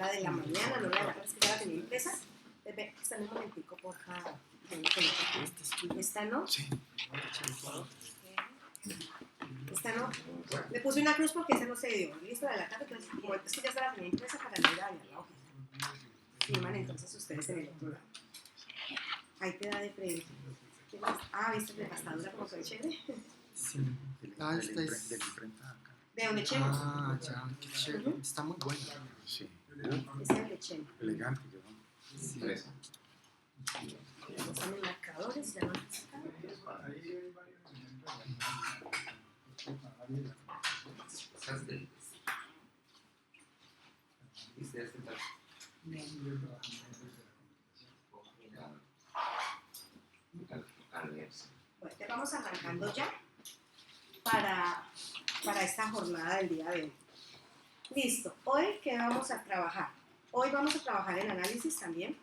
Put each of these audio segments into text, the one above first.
la de la mañana, no la de la tarde, es que ya la tenía impresa. Espera un momentico, por favor. ¿Esta no? Sí. Esta no. Le puse una cruz porque esa no se dio. Listo, la de la tarde, entonces, como es que ya se la tenía impresa para no dañar la hoja. Firman entonces ustedes en el otro lado. Ahí te da de frente. Ah, ¿viste la pastadura como soy chévere? Sí. Ah, esta es... De la imprenta acá. ¿De dónde Chemo? Ah, ya, qué chévere. Está muy buena. Sí. Esa es de Chemo. Elegante, yo. Sí. Están en marcadores, ya no han sacado. Bueno, te vamos arrancando ya para esta jornada del día de hoy. Listo, hoy ¿qué vamos a trabajar? Hoy vamos a trabajar en análisis también.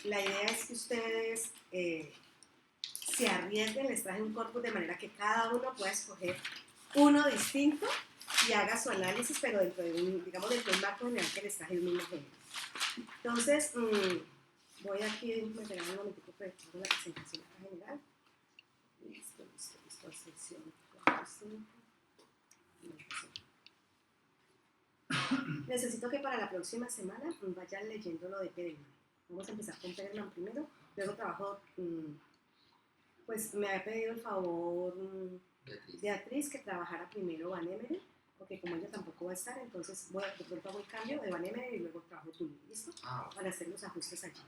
La idea es que ustedes se arriesguen, les traje un corpus de manera que cada uno pueda escoger uno distinto y haga su análisis, pero dentro de un, digamos, dentro de un marco general que les traje el mismo género. Entonces, voy aquí, me regalan un momentico para hacer la presentación acá general. Listo, sección 4, 5. Necesito que para la próxima semana vayan leyendo lo de Perelman. Vamos a empezar con Perelman primero, luego trabajo, pues me había pedido el favor Beatriz que trabajara primero Van Emeren, porque como ella tampoco va a estar, entonces de pronto hago el cambio de Van Emeren y luego trabajo tú, ¿listo? Para hacer los ajustes allí,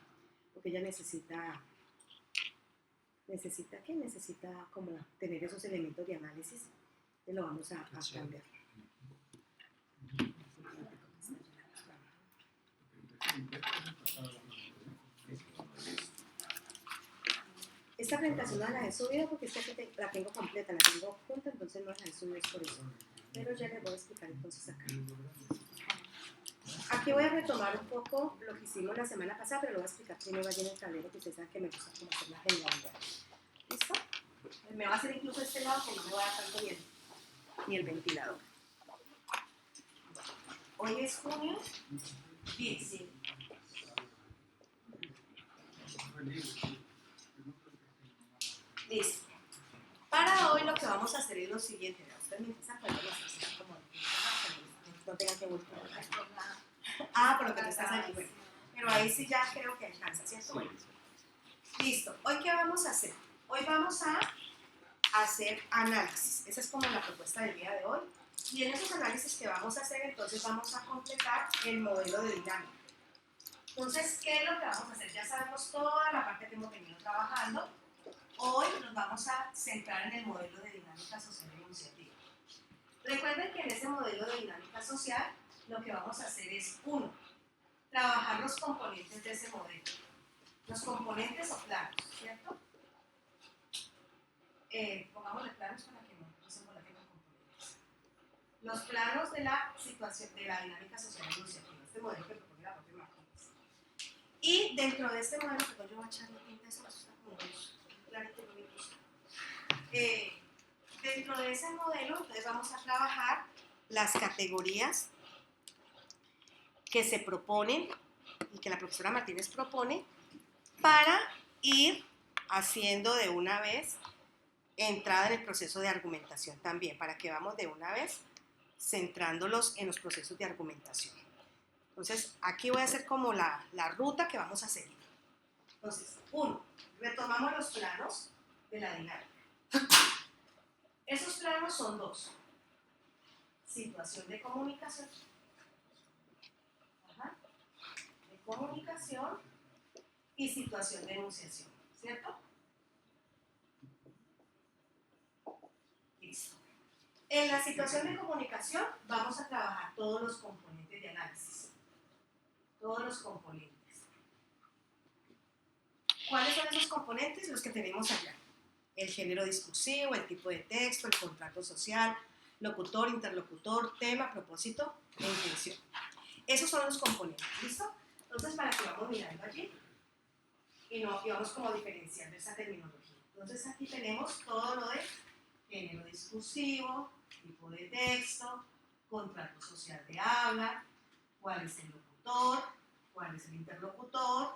porque ella necesita ¿qué? Necesita como tener esos elementos de análisis, y lo vamos a cambiar. Esta presentación no la he subido porque esta que la tengo completa, la tengo junta, entonces no la he subido por eso. Pero ya les voy a explicar entonces acá. Aquí voy a retomar un poco lo que hicimos la semana pasada, pero lo voy a explicar primero allí en el tablero, que ustedes saben que me gusta como hacer la generalidad. ¿Listo? Me va a hacer incluso este lado que no me va a dar tanto ni el ventilador. Hoy es junio 10. Listo. Para hoy lo que vamos a hacer es lo siguiente. Ustedes me empiezan a poner las cosas como no tengan que volver. Ah, por lo que tú estás allí. Bueno, pero ahí sí ya creo que alcanza, ¿cierto? Bueno. Listo. ¿Hoy qué vamos a hacer? Hoy vamos a hacer análisis. Esa es como la propuesta del día de hoy. Y en esos análisis que vamos a hacer, entonces vamos a completar el modelo de dinámica. Entonces, ¿qué es lo que vamos a hacer? Ya sabemos toda la parte que hemos venido trabajando. Hoy nos vamos a centrar en el modelo de dinámica social e enunciativa. Recuerden que en ese modelo de dinámica social lo que vamos a hacer es, uno, trabajar los componentes de ese modelo. Los componentes o planos, ¿cierto? Pongámosle planos para que no se coloquen los componentes. Los planos de la situación de la dinámica social e enunciativa, este modelo que propone la propia Martínez. Y dentro de este modelo, que yo voy a echarle tinta a eso, está como clarito, dentro de ese modelo, entonces vamos a trabajar las categorías que se proponen y que la profesora Martínez propone para ir haciendo de una vez entrada en el proceso de argumentación también, para que vamos de una vez centrándolos en los procesos de argumentación. Entonces, aquí voy a hacer como la ruta que vamos a seguir. Entonces, uno, retomamos los planos de la dinámica. Esos planos son dos. Situación de comunicación. De comunicación y situación de enunciación, ¿cierto? Listo. En la situación de comunicación vamos a trabajar todos los componentes de análisis. Todos los componentes. ¿Cuáles son esos componentes? Los que tenemos allá. El género discursivo, el tipo de texto, el contrato social, locutor, interlocutor, tema, propósito e intención. Esos son los componentes, ¿listo? Entonces, para que vamos mirando allí y vamos como diferenciando esa terminología. Entonces, aquí tenemos todo lo de género discursivo, tipo de texto, contrato social de habla, cuál es el locutor, locutor, cuál es el interlocutor,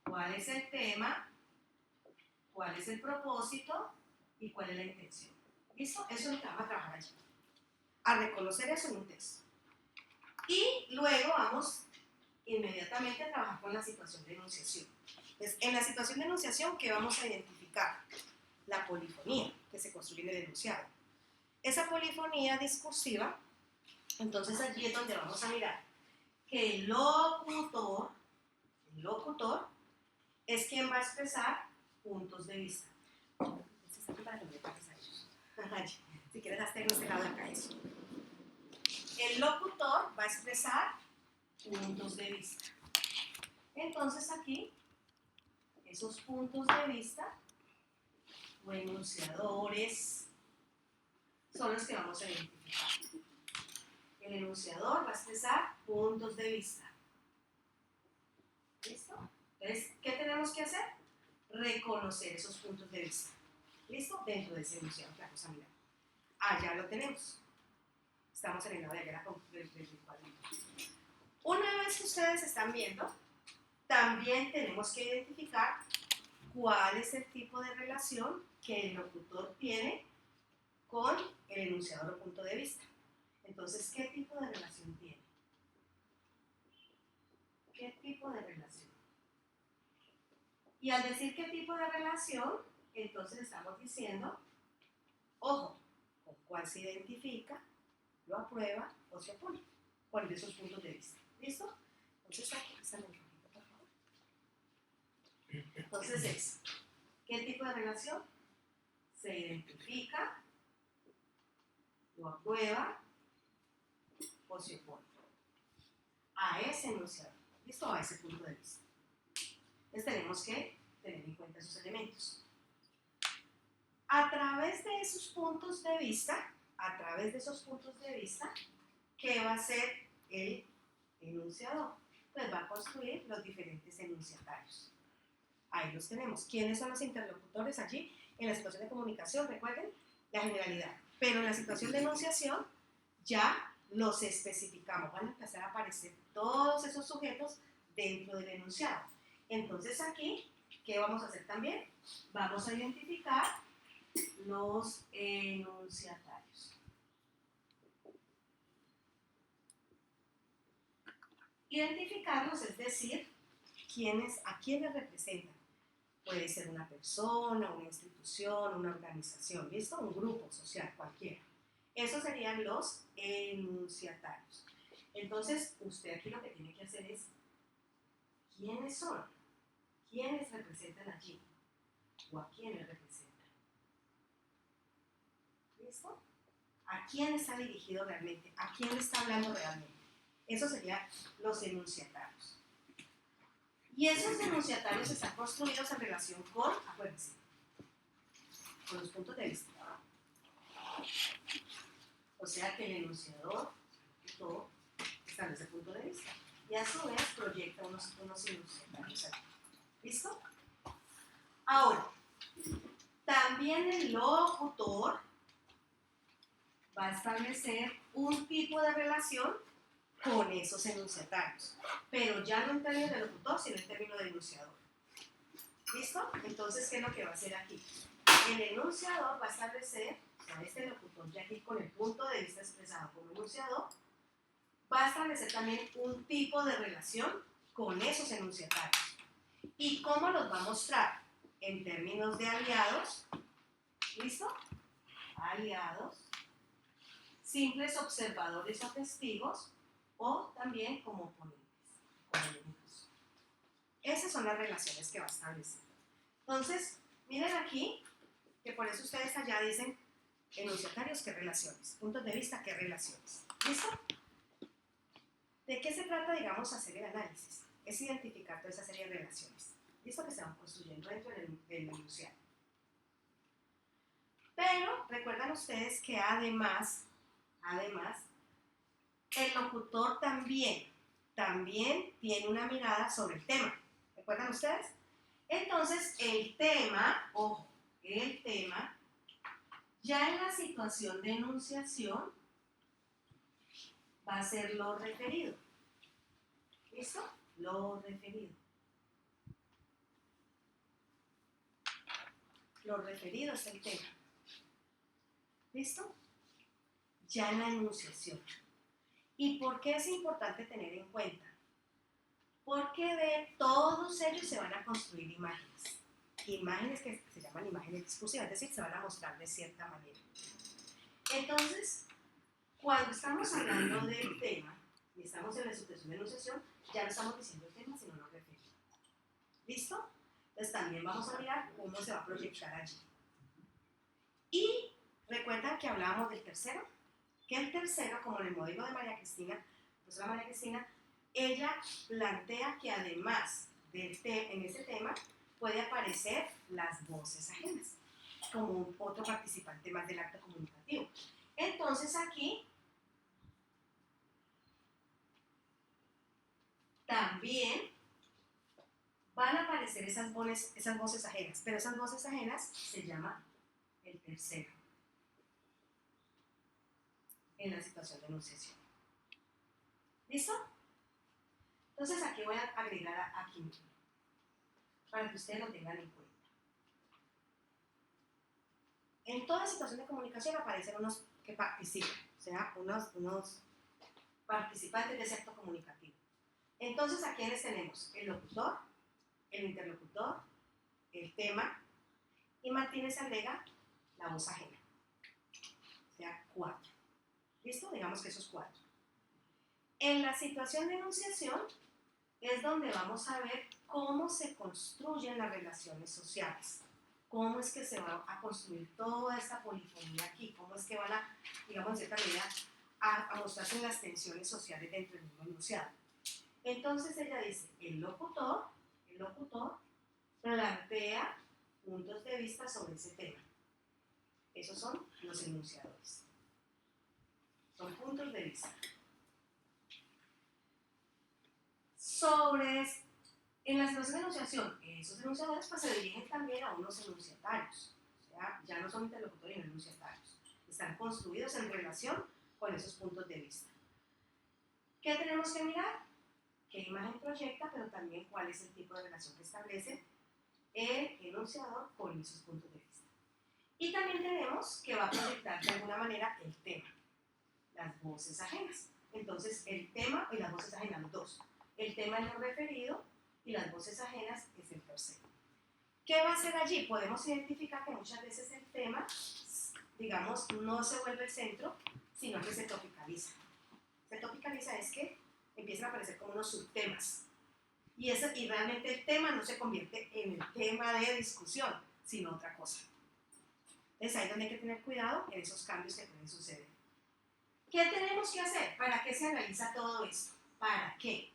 cuál es el tema, cuál es el propósito y cuál es la intención. ¿Listo? Eso es lo que vamos a trabajar allí. A reconocer eso en un texto. Y luego vamos inmediatamente a trabajar con la situación de enunciación. Entonces, en la situación de enunciación, ¿qué vamos a identificar? La polifonía que se construye en el enunciado. Esa polifonía discursiva, entonces allí es donde vamos a mirar que el locutor es quien va a expresar puntos de vista. Si quieres, hazte en este lado de acá eso. El locutor va a expresar puntos de vista. Entonces aquí, esos puntos de vista o enunciadores son los que vamos a identificar. El enunciador va a expresar puntos de vista. ¿Listo? Entonces, ¿qué tenemos que hacer? Reconocer esos puntos de vista. ¿Listo? Dentro de ese enunciado que vamos a mirar. Ya lo tenemos. Estamos en el lado de allá del cuadrito. Una vez que ustedes están viendo, también tenemos que identificar cuál es el tipo de relación que el locutor tiene con el enunciador o punto de vista. Entonces, ¿qué tipo de relación tiene? ¿Qué tipo de relación? Y al decir qué tipo de relación, entonces estamos diciendo, ojo, con cuál se identifica, lo aprueba o se opone. ¿Cuál de esos puntos de vista? ¿Listo? Entonces aquí está el ejemplo, por favor. Entonces es, ¿qué tipo de relación? Se identifica, lo aprueba o se opone a ese enunciado. ¿Listo? A ese punto de vista. Entonces tenemos que tener en cuenta esos elementos. A través de esos puntos de vista, ¿qué va a hacer el enunciador? Pues va a construir los diferentes enunciatarios. Ahí los tenemos. ¿Quiénes son los interlocutores allí? En la situación de comunicación, recuerden, la generalidad. Pero en la situación de enunciación, ya los especificamos. Van a empezar a aparecer todos esos sujetos dentro del enunciado. Entonces aquí, ¿qué vamos a hacer también? Vamos a identificar los enunciatarios. Identificarlos, es decir, a quiénes representan. Puede ser una persona, una institución, una organización, ¿listo? Un grupo social, cualquiera. Esos serían los enunciatarios. Entonces, usted aquí lo que tiene que hacer es, ¿quiénes son? ¿Quiénes representan allí? ¿O a quiénes representan? ¿Listo? ¿A quién está dirigido realmente? ¿A quién le está hablando realmente? Eso serían los enunciatarios. Y esos enunciatarios están construidos en relación con, acuérdense, con los puntos de vista. O sea que el enunciador, todo, está en ese punto de vista. Y a su vez proyecta unos enunciatarios aquí. ¿Listo? Ahora, también el locutor va a establecer un tipo de relación con esos enunciatarios, pero ya no en términos de locutor, sino en términos de enunciador. ¿Listo? Entonces, ¿qué es lo que va a hacer aquí? El enunciador va a establecer, o sea, este locutor ya aquí con el punto de vista expresado como enunciador, va a establecer también un tipo de relación con esos enunciatarios. ¿Y cómo los va a mostrar? En términos de aliados, ¿listo? Aliados, simples observadores o testigos, o también como oponentes, como enemigos. Esas son las relaciones que va a establecer. Entonces, miren aquí, que por eso ustedes allá dicen enunciatarios, ¿qué relaciones? Puntos de vista, ¿qué relaciones? ¿Listo? ¿De qué se trata, digamos, hacer el análisis? Es identificar toda esa serie de relaciones. ¿Listo? Que se van construyendo dentro del enunciado. Pero recuerdan ustedes que además, el locutor también tiene una mirada sobre el tema. ¿Recuerdan ustedes? Entonces, el tema, ojo, el tema, ya en la situación de enunciación, va a ser lo referido. ¿Listo? Lo referido. Lo referido es el tema. ¿Listo? Ya en la enunciación. ¿Y por qué es importante tener en cuenta? Porque de todos ellos se van a construir imágenes. Imágenes que se llaman imágenes discursivas, es decir, se van a mostrar de cierta manera. Entonces, cuando estamos hablando del tema y estamos en la sucesión de enunciación, ya no estamos diciendo el tema, sino lo referido. ¿Listo? Entonces también vamos a mirar cómo se va a proyectar allí. Y recuerdan que hablábamos del tercero, que el tercero, como en el modelo de María Cristina, profesora María Cristina, ella plantea que además en ese tema puede aparecer las voces ajenas, como otro participante más del acto comunicativo. Entonces aquí también van a aparecer esas voces ajenas, pero esas voces ajenas se llama el tercero en la situación de enunciación. ¿Listo? Entonces aquí voy a agregar aquí para que ustedes lo tengan en cuenta. En toda situación de comunicación aparecen unos que participan, o sea, unos participantes de ese acto comunicativo. Entonces, ¿a quiénes tenemos? El locutor, el interlocutor, el tema, y Martínez agrega la voz ajena. O sea, 4. ¿Listo? Digamos que esos 4. En la situación de enunciación es donde vamos a ver cómo se construyen las relaciones sociales. Cómo es que se va a construir toda esta polifonía aquí, cómo es que van a, digamos, en cierta medida, a mostrarse las tensiones sociales dentro del mismo enunciado. Entonces ella dice, el locutor plantea puntos de vista sobre ese tema. Esos son los enunciadores. Son puntos de vista. En la situación de enunciación, esos enunciadores pues, se dirigen también a unos enunciatarios. O sea, ya no son interlocutores sino enunciatarios. Están construidos en relación con esos puntos de vista. ¿Qué tenemos que mirar? ¿Qué imagen proyecta? Pero también cuál es el tipo de relación que establece el enunciador con esos puntos de vista. Y también tenemos que va a proyectar de alguna manera el tema, las voces ajenas. Entonces, el tema y las voces ajenas, los dos. El tema es lo referido y las voces ajenas es el tercero. ¿Qué va a hacer allí? Podemos identificar que muchas veces el tema, digamos, no se vuelve el centro, sino que se tropicaliza. Se tropicaliza es que empiezan a aparecer como unos subtemas. Y realmente el tema no se convierte en el tema de discusión, sino otra cosa. Es ahí donde hay que tener cuidado en esos cambios que pueden suceder. ¿Qué tenemos que hacer? ¿Para qué se analiza todo esto? ¿Para qué?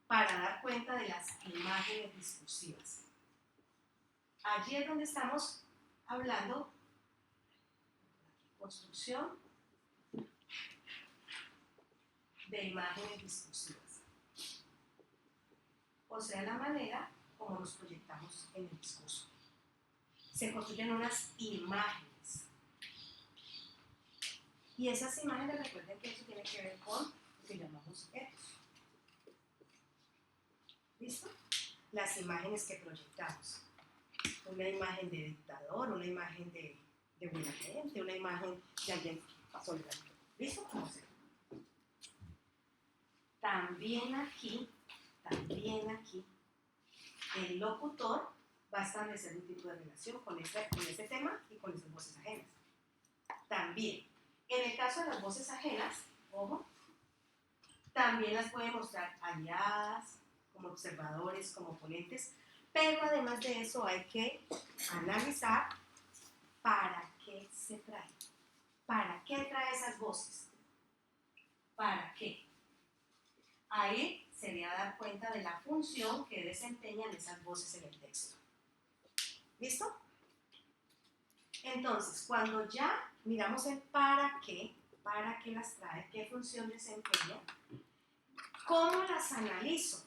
Para dar cuenta de las imágenes discursivas. Allí es donde estamos hablando de construcción de imágenes discursivas. O sea, la manera como nos proyectamos en el discurso. Se construyen unas imágenes. Y esas imágenes, recuerden que eso tiene que ver con lo que llamamos etos. ¿Listo? Las imágenes que proyectamos. Una imagen de dictador, una imagen de buena gente, una imagen de alguien solidario. ¿Listo? ¿Cómo se ve? También aquí, el locutor va a establecer un tipo de relación con este tema y con esas voces ajenas. También, en el caso de las voces ajenas, ojo, también las puede mostrar aliadas, como observadores, como ponentes, pero además de eso hay que analizar para qué se trae. ¿Para qué trae esas voces? ¿Para qué? Ahí sería dar cuenta de la función que desempeñan esas voces en el texto. ¿Listo? Entonces, cuando ya miramos el para qué las trae, qué función desempeña, ¿cómo las analizo?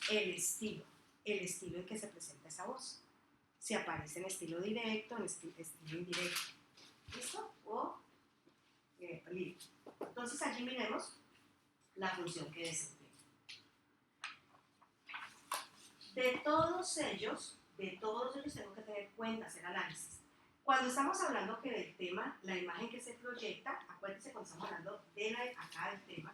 El estilo en que se presenta esa voz. Si aparece en estilo directo, en estilo indirecto. ¿Listo? O libre. Entonces allí miremos la función que desempeña. De todos ellos tengo que tener en cuenta, hacer análisis. Cuando estamos hablando que del tema, la imagen que se proyecta, acuérdense cuando estamos hablando de acá del tema,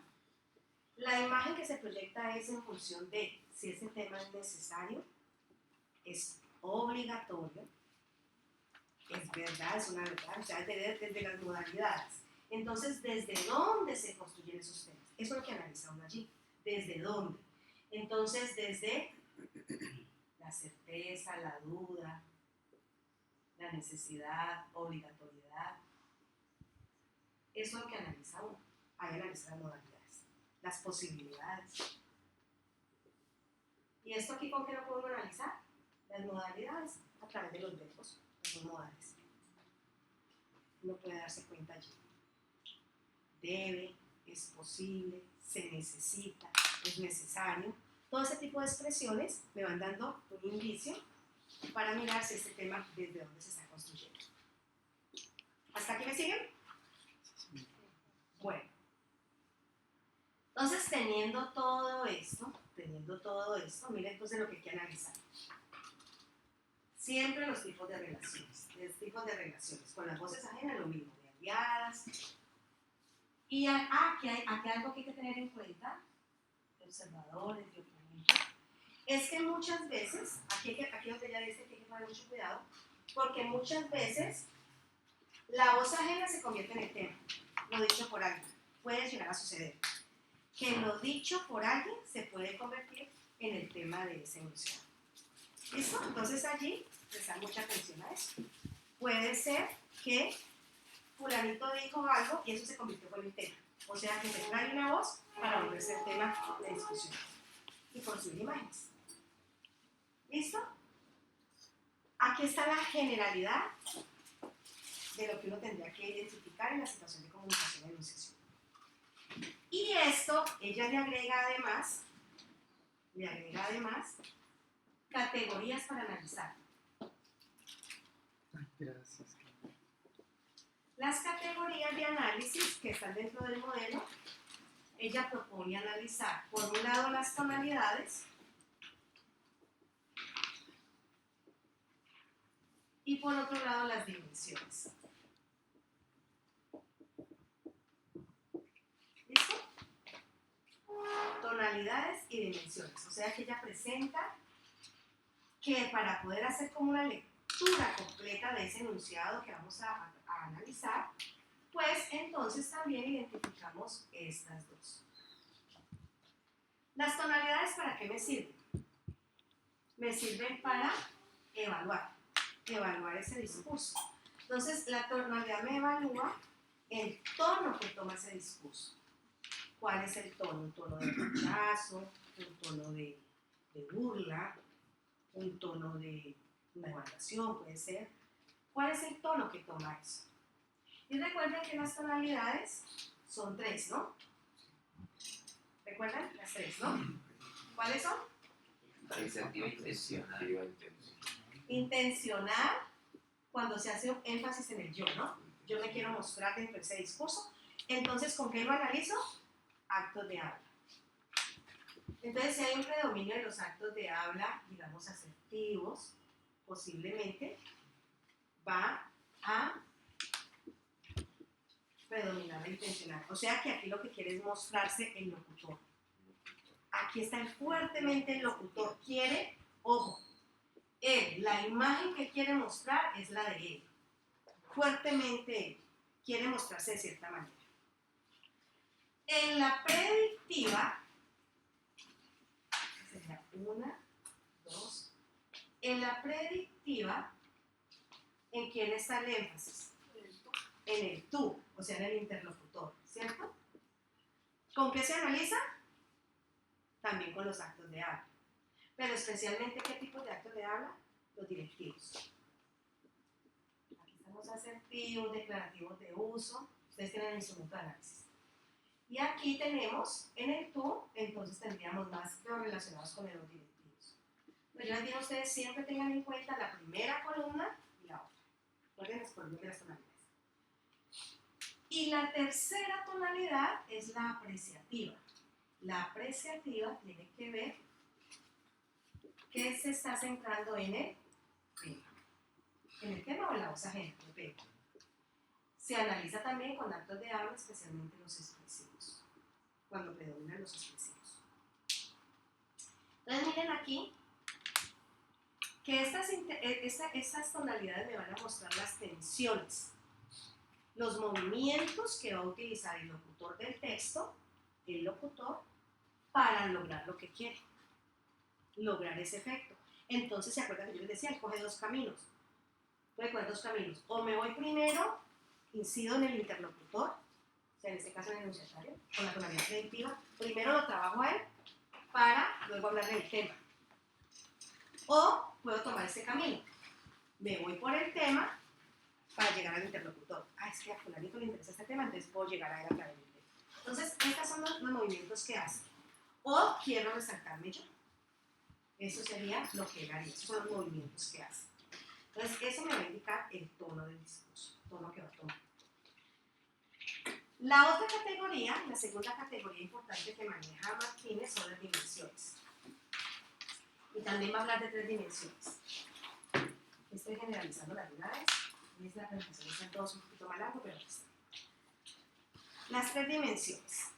la imagen que se proyecta es en función de si ese tema es necesario, es obligatorio, es verdad, es una verdad, o sea, desde las modalidades. Entonces, ¿desde dónde se construyen esos temas? Eso es lo que analiza uno allí. ¿Desde dónde? Entonces, desde la certeza, la duda, la necesidad, obligatoriedad. Eso es lo que analiza uno. Ahí analiza las modalidades, las posibilidades. ¿Y esto aquí con qué lo podemos analizar? Las modalidades a través de los verbos, los modales. Uno puede darse cuenta allí. Debe, es posible, se necesita, es necesario. Todo ese tipo de expresiones me van dando un indicio para mirar si este tema desde dónde se está construyendo. ¿Hasta aquí me siguen? Bueno. Entonces, teniendo todo esto, mira entonces lo que hay que analizar. Siempre los tipos de relaciones. Con las voces ajenas lo mismo, de aliadas. Y aquí hay algo que hay que tener en cuenta, de observadores, de oponentes, es que muchas veces, aquí donde ya dice que hay que tener mucho cuidado, porque muchas veces la voz ajena se convierte en el tema, lo dicho por alguien. Puede llegar a suceder que lo dicho por alguien se puede convertir en el tema de ese enunciado. ¿Listo? Entonces allí prestar mucha atención a eso. Puede ser que fulanito dijo algo y eso se convirtió en el tema. O sea que se trae una voz para volverse el tema de discusión y construir imágenes. ¿Listo? Aquí está la generalidad de lo que uno tendría que identificar en la situación de comunicación y enunciación. Y esto, ella le agrega además categorías para analizar. Ay, gracias. Las categorías de análisis que están dentro del modelo, ella propone analizar por un lado las tonalidades y por otro lado las dimensiones. ¿Listo? Tonalidades y dimensiones. O sea que ella presenta que para poder hacer como una lectura completa de ese enunciado que vamos a analizar, pues entonces también identificamos estas dos. ¿Las tonalidades para qué me sirven? Me sirven para evaluar ese discurso. Entonces, la tonalidad me evalúa el tono que toma ese discurso. ¿Cuál es el tono? Un tono de rechazo, un tono de burla, un tono de una evaluación, puede ser. ¿Cuál es el tono que toma eso? Y recuerden que las tonalidades son 3, ¿no? ¿Recuerdan? Las 3, ¿no? ¿Cuáles son? Receptiva, intencional. Intencional, cuando se hace un énfasis en el yo, ¿no? Yo me quiero mostrar dentro de ese discurso. Entonces, ¿con qué lo analizo? Actos de habla. Entonces, si hay un predominio de los actos de habla, digamos, asertivos, posiblemente va a predominar la intencional. O sea que aquí lo que quiere es mostrarse el locutor. Aquí está fuertemente el locutor. Quiere, ojo, él, la imagen que quiere mostrar es la de él. Fuertemente él quiere mostrarse de cierta manera. En la predictiva, sería 1, 2. En la predictiva, ¿en quién está el énfasis? En el tú, o sea, en el interlocutor, ¿cierto? ¿Con qué se analiza? También con los actos de habla. Pero especialmente, ¿qué tipos de actos de habla? Los directivos. Aquí están los asertivos, declarativos de uso. Ustedes tienen el instrumento de análisis. Y aquí tenemos, en el tú, entonces tendríamos más los relacionados con los directivos. Pero yo les digo a ustedes, siempre tengan en cuenta la primera columna y la otra. Recuerden las columnas de las tonalidades. Y la tercera tonalidad es la apreciativa. La apreciativa tiene que ver que se está centrando en el tema. En el tema o en la voz ajena, depende. Se analiza también con actos de habla, especialmente los expresivos, cuando predominan los expresivos. Entonces miren aquí que estas tonalidades me van a mostrar las tensiones, los movimientos que va a utilizar el locutor del texto, el locutor, para lograr lo que quiere, lograr ese efecto. Entonces, ¿se acuerdan que yo les decía? Él coge dos caminos. Puede coger dos caminos. O me voy primero, incido en el interlocutor, o sea, en este caso en el enunciatario, con la tonalidad predictiva. Primero lo trabajo a él para luego hablar del tema. O puedo tomar este camino. Me voy por el tema para llegar al interlocutor. Ah, es que a fulanito le interesa este tema, entonces puedo llegar a él a través del tema. Entonces, estos son los movimientos que hace. O quiero resaltarme yo. Eso sería lo que él haría. Esos son los movimientos que hace. Entonces, eso me va a indicar el tono del discurso, el tono que va a tomar. La otra categoría, la segunda categoría importante que maneja Martínez son las dimensiones. Y también va a hablar de 3 dimensiones. Estoy generalizando la una vez. Es la presentación, están todos un poquito más largo, pero aquí está. Las 3 dimensiones.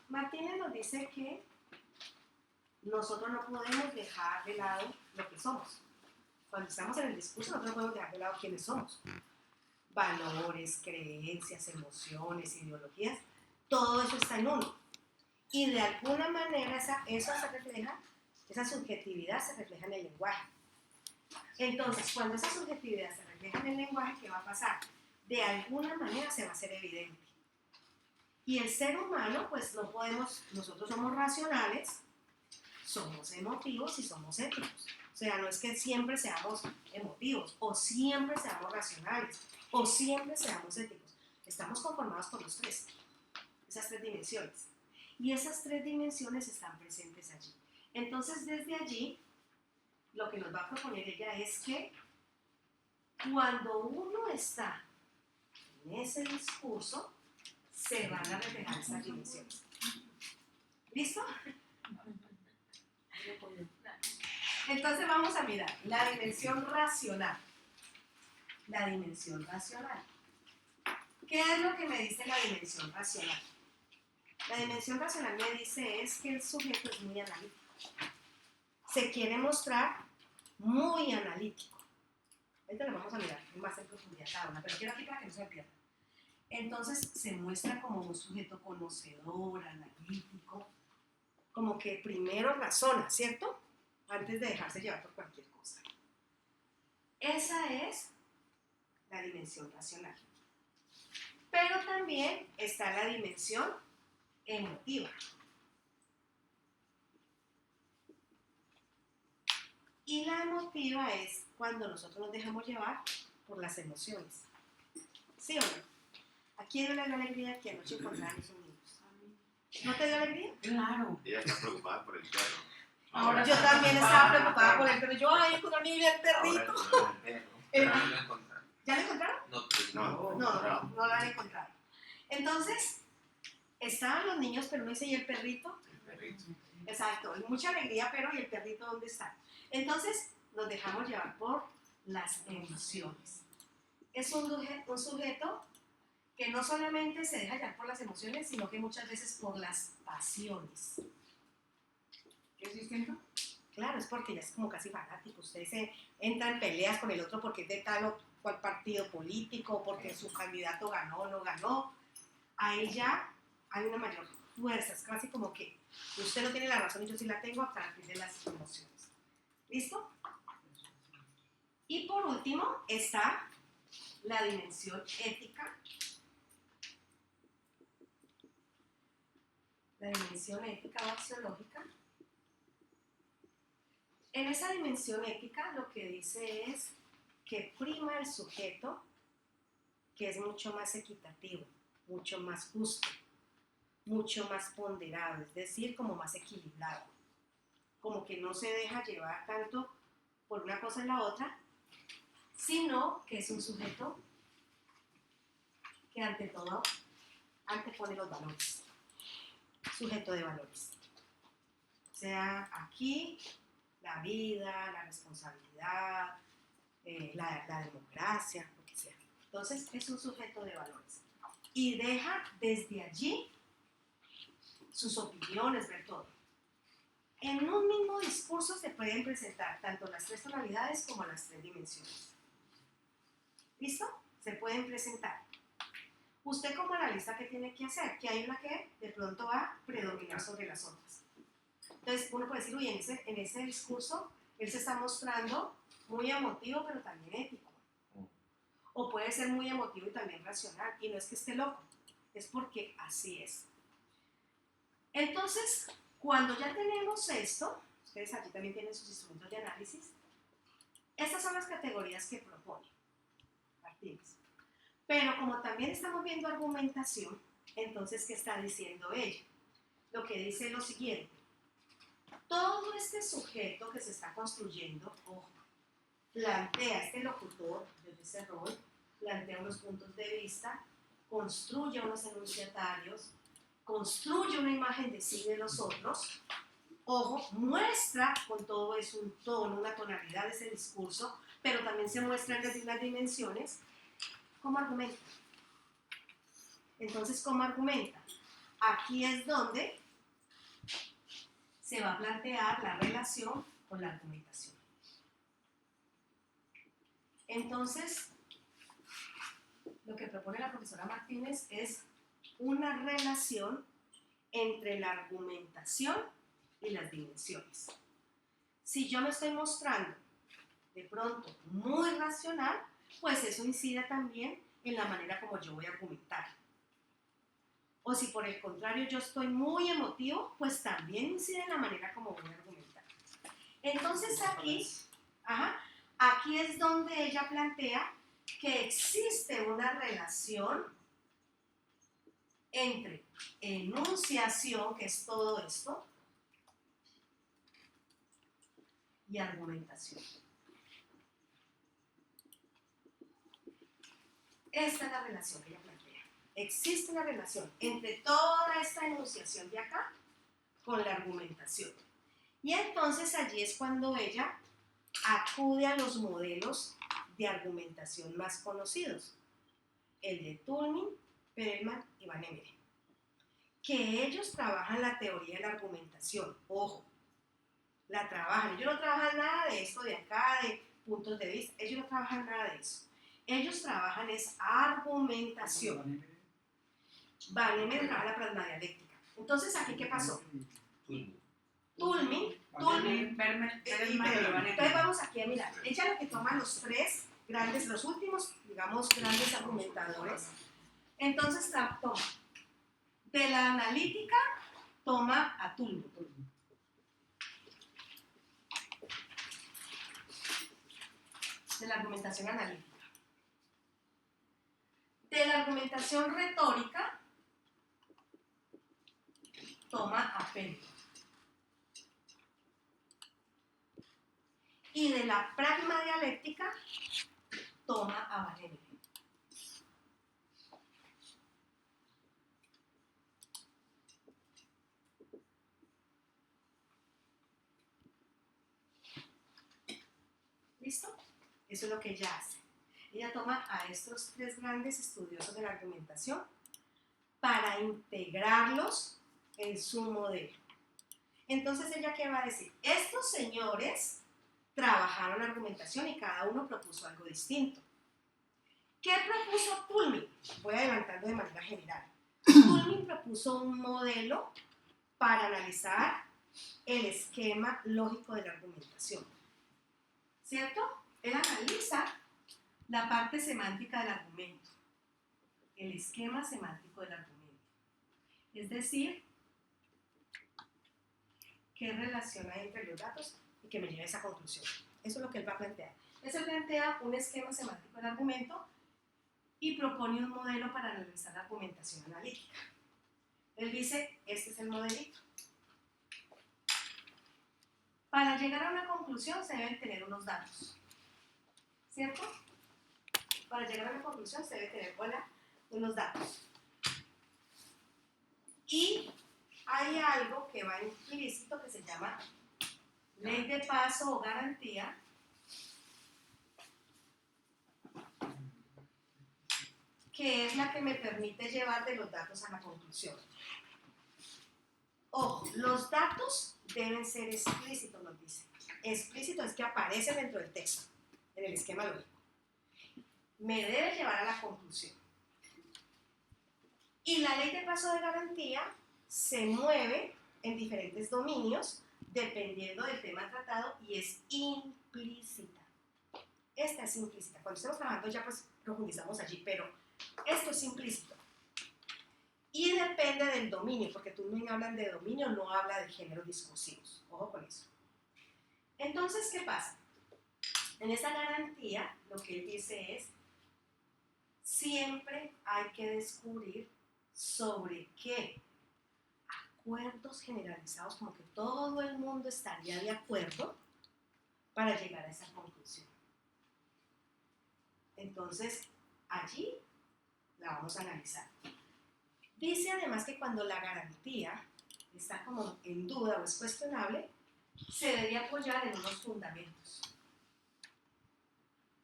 Martínez nos dice que nosotros no podemos dejar de lado lo que somos. Cuando estamos en el discurso, nosotros no podemos dejar de lado quiénes somos. Valores, creencias, emociones, ideologías, todo eso está en uno. Y de alguna manera eso se refleja, esa subjetividad se refleja en el lenguaje. Entonces, cuando esa subjetividad se refleja en el lenguaje, ¿qué va a pasar? De alguna manera se va a hacer evidente. Y el ser humano, pues no podemos, nosotros somos racionales, somos emotivos y somos éticos. O sea, no es que siempre seamos emotivos, o siempre seamos racionales, o siempre seamos éticos. Estamos conformados por los 3, esas 3 dimensiones. Y esas 3 dimensiones están presentes allí. Entonces, desde allí, lo que nos va a proponer ella es que cuando uno está en ese discurso, se van a reflejar esas dimensiones. ¿Listo? Entonces vamos a mirar la dimensión racional. La dimensión racional. ¿Qué es lo que me dice la dimensión racional? La dimensión racional me dice es que el sujeto es muy analítico. Se quiere mostrar muy analítico. Ahorita lo vamos a mirar más en profundidad cada una, pero quiero aquí para que no se me pierda. Entonces se muestra como un sujeto conocedor, analítico, como que primero razona, ¿cierto? Antes de dejarse llevar por cualquier cosa. Esa es la dimensión racional. Pero también está la dimensión emotiva. Y la emotiva es cuando nosotros nos dejamos llevar por las emociones. ¿Sí o no? ¿A quién le da alegría que anoche encontraran esos niños? ¿No te dio alegría? Claro. Ella está preocupada por el perro. Ahora yo también estaba preocupada por el perro. Yo, ay, encontré a mi el perrito. Ahora el perro. El- No lo encontraron. ¿Ya lo encontraron? No, pues No lo han encontrado. Entonces, estaban los niños, pero no dice, ¿y el perrito? El perrito. Exacto, mucha alegría, pero ¿y el perrito dónde está? Entonces, nos dejamos llevar por las emociones. Es un sujeto que no solamente se deja llevar por las emociones, sino que muchas veces por las pasiones. ¿Qué es distinto? Claro, es porque ya es como casi fanático. Usted se entra en peleas con el otro porque es de tal o cual partido político, porque su candidato ganó o no ganó. Ahí ya hay una mayor fuerza. Es casi como que usted no tiene la razón y yo sí la tengo a partir de las emociones. ¿Listo? Y por último está la dimensión ética. La dimensión ética o axiológica. En esa dimensión ética lo que dice es que prima el sujeto, que es mucho más equitativo, mucho más justo, mucho más ponderado, es decir, como más equilibrado, como que no se deja llevar tanto por una cosa en la otra, sino que es un sujeto que ante todo antepone los valores. sujeto de valores. O sea, aquí la vida, la responsabilidad, la democracia, lo que sea. Entonces, es un sujeto de valores. Y deja desde allí sus opiniones, ver todo. En un mismo discurso se pueden presentar tanto las tres tonalidades como las tres dimensiones. ¿Listo? Se pueden presentar. Usted como analista, ¿qué tiene que hacer? Que hay una que de pronto va a predominar sobre las otras. Entonces, uno puede decir, uy, en ese discurso él se está mostrando muy emotivo, pero también ético. O puede ser muy emotivo y también racional. Y no es que esté loco, es porque así es. Entonces, cuando ya tenemos esto, ustedes aquí también tienen sus instrumentos de análisis, estas son las categorías que propone Martínez. Pero como también estamos viendo argumentación, entonces, ¿qué está diciendo ella? Lo que dice es lo siguiente. Todo este sujeto que se está construyendo, ojo, plantea este locutor desde ese rol, plantea unos puntos de vista, construye unos enunciatarios, construye una imagen de sí y de los otros, ojo, muestra con todo eso un tono, una tonalidad de ese discurso, pero también se muestran desde las dimensiones. ¿Cómo argumenta? Entonces, ¿cómo argumenta? Aquí es donde se va a plantear la relación con la argumentación. Entonces, lo que propone la profesora Martínez es una relación entre la argumentación y las dimensiones. Si yo me estoy mostrando de pronto muy racional, pues eso incide también en la manera como yo voy a argumentar. O si por el contrario yo estoy muy emotivo, pues también incide en la manera como voy a argumentar. Entonces aquí es donde ella plantea que existe una relación entre enunciación, que es todo esto, y argumentación. Esta es la relación que ella plantea. Existe una relación entre toda esta enunciación de acá con la argumentación. Y entonces allí es cuando ella acude a los modelos de argumentación más conocidos, el de Tullman, Perelman y Van Emeren, que ellos trabajan la teoría de la argumentación. Ojo, la trabajan. Ellos no trabajan nada de esto de acá, de puntos de vista. Ellos no trabajan nada de eso. Ellos trabajan es argumentación. Van Emeren trabaja la plasmadialéctica. Entonces, ¿aquí qué pasó? Tullman, entonces vamos aquí a mirar. Ella lo que toma los últimos, digamos, grandes argumentadores. Entonces toma de la analítica, toma a Tullman. De la argumentación analítica. De la argumentación retórica, toma a Perelman. Y de la pragma dialéctica, toma a Van Emeren. ¿Listo? Eso es lo que ella hace. Ella toma a estos tres grandes estudiosos de la argumentación para integrarlos en su modelo. Entonces, ¿ella qué va a decir? Estos señores trabajaron la argumentación y cada uno propuso algo distinto. ¿Qué propuso Tullman? Voy adelantando de manera general. Tullman propuso un modelo para analizar el esquema lógico de la argumentación. ¿Cierto? Él analiza la parte semántica del argumento, el esquema semántico del argumento. Es decir, qué relación hay entre los datos y que me lleve a esa conclusión. Eso es lo que él va a plantear. Él se plantea un esquema semántico del argumento y propone un modelo para analizar la argumentación analítica. Él dice, este es el modelito. Para llegar a una conclusión se deben tener unos datos, ¿cierto? Para llegar a una conclusión se debe tener unos datos. Y a hay algo que va implícito que se llama ley de paso o garantía, que es la que me permite llevar de los datos a la conclusión. Ojo, los datos deben ser explícitos, nos dice. Explícito es que aparece dentro del texto, en el esquema lógico. Me debe llevar a la conclusión. Y la ley de paso de garantía se mueve en diferentes dominios dependiendo del tema tratado y es implícita. Esta es implícita. Cuando estemos trabajando ya pues profundizamos allí, pero esto es implícito. Y depende del dominio, porque tú no hablan de dominio, no habla de géneros discursivos. Ojo con eso. Entonces, ¿qué pasa? En esa garantía, lo que él dice es, siempre hay que descubrir sobre qué acuerdos generalizados, como que todo el mundo estaría de acuerdo para llegar a esa conclusión. Entonces, allí la vamos a analizar. Dice además que cuando la garantía está como en duda o es cuestionable, se debe apoyar en unos fundamentos.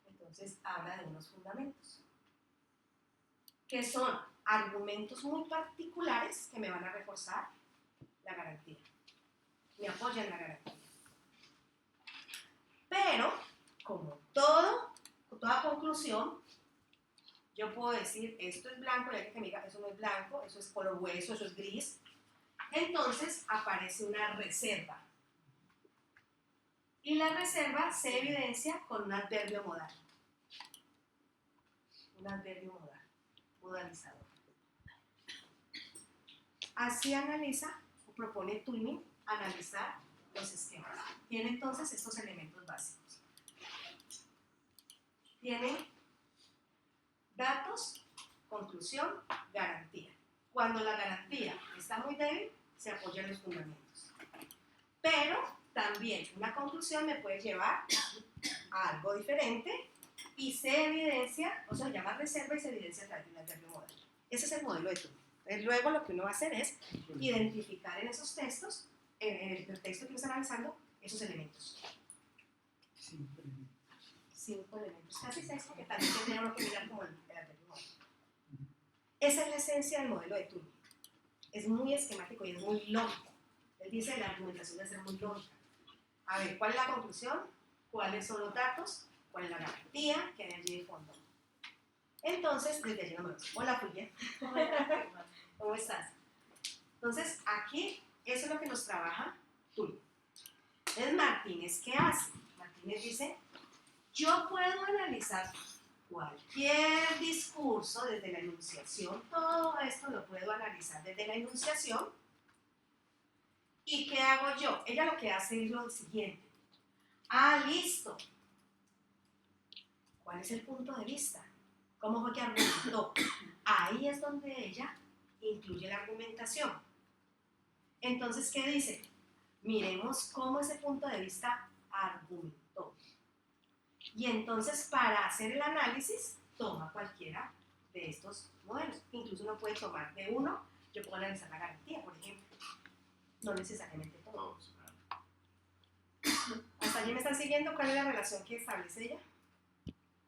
Entonces, habla de unos fundamentos, que son argumentos muy particulares que me van a reforzar la garantía, me apoyan la garantía. Pero, como toda conclusión, yo puedo decir, esto es blanco, y hay que me diga, eso no es blanco, eso es color hueso, eso es gris. Entonces, aparece una reserva. Y la reserva se evidencia con un adverbio modal. Un adverbio modal, modalizador. Así analiza o propone Turing analizar los esquemas. Tiene entonces estos elementos básicos. Tiene datos, conclusión, garantía. Cuando la garantía está muy débil, se apoya en los fundamentos. Pero también una conclusión me puede llevar a algo diferente y se evidencia, o sea, se llama reserva y se evidencia a través de un adverbio modal. Ese es el modelo de Turing. Luego lo que uno va a hacer es identificar en esos textos, en el texto que uno está analizando, esos elementos. 5 elementos, casi 6, porque también tendríamos que mirar como el adverbio modal. Esa es la esencia del modelo de Turing. Es muy esquemático y es muy lógico. Él dice que la argumentación debe ser muy lógica. A ver, ¿cuál es la conclusión? ¿Cuáles son los datos? ¿Cuál es la garantía que hay allí de fondo? Entonces, desde allí no me voy. Hola, Julia. ¿Cómo estás? Entonces, aquí, eso es lo que nos trabaja Turing. Entonces, Martínez, ¿qué hace? Martínez dice, yo puedo analizar cualquier discurso desde la enunciación, todo esto lo puedo analizar desde la enunciación. ¿Y qué hago yo? Ella lo que hace es lo siguiente. Ah, listo. ¿Cuál es el punto de vista? ¿Cómo fue que argumentó? Ahí es donde ella incluye la argumentación. Entonces, ¿qué dice? Miremos cómo ese punto de vista argumentó. Y entonces, para hacer el análisis, toma cualquiera de estos modelos. Incluso uno puede tomar de uno, yo puedo analizar la garantía, por ejemplo. No necesariamente todos. Hasta allí me están siguiendo cuál es la relación que establece ella.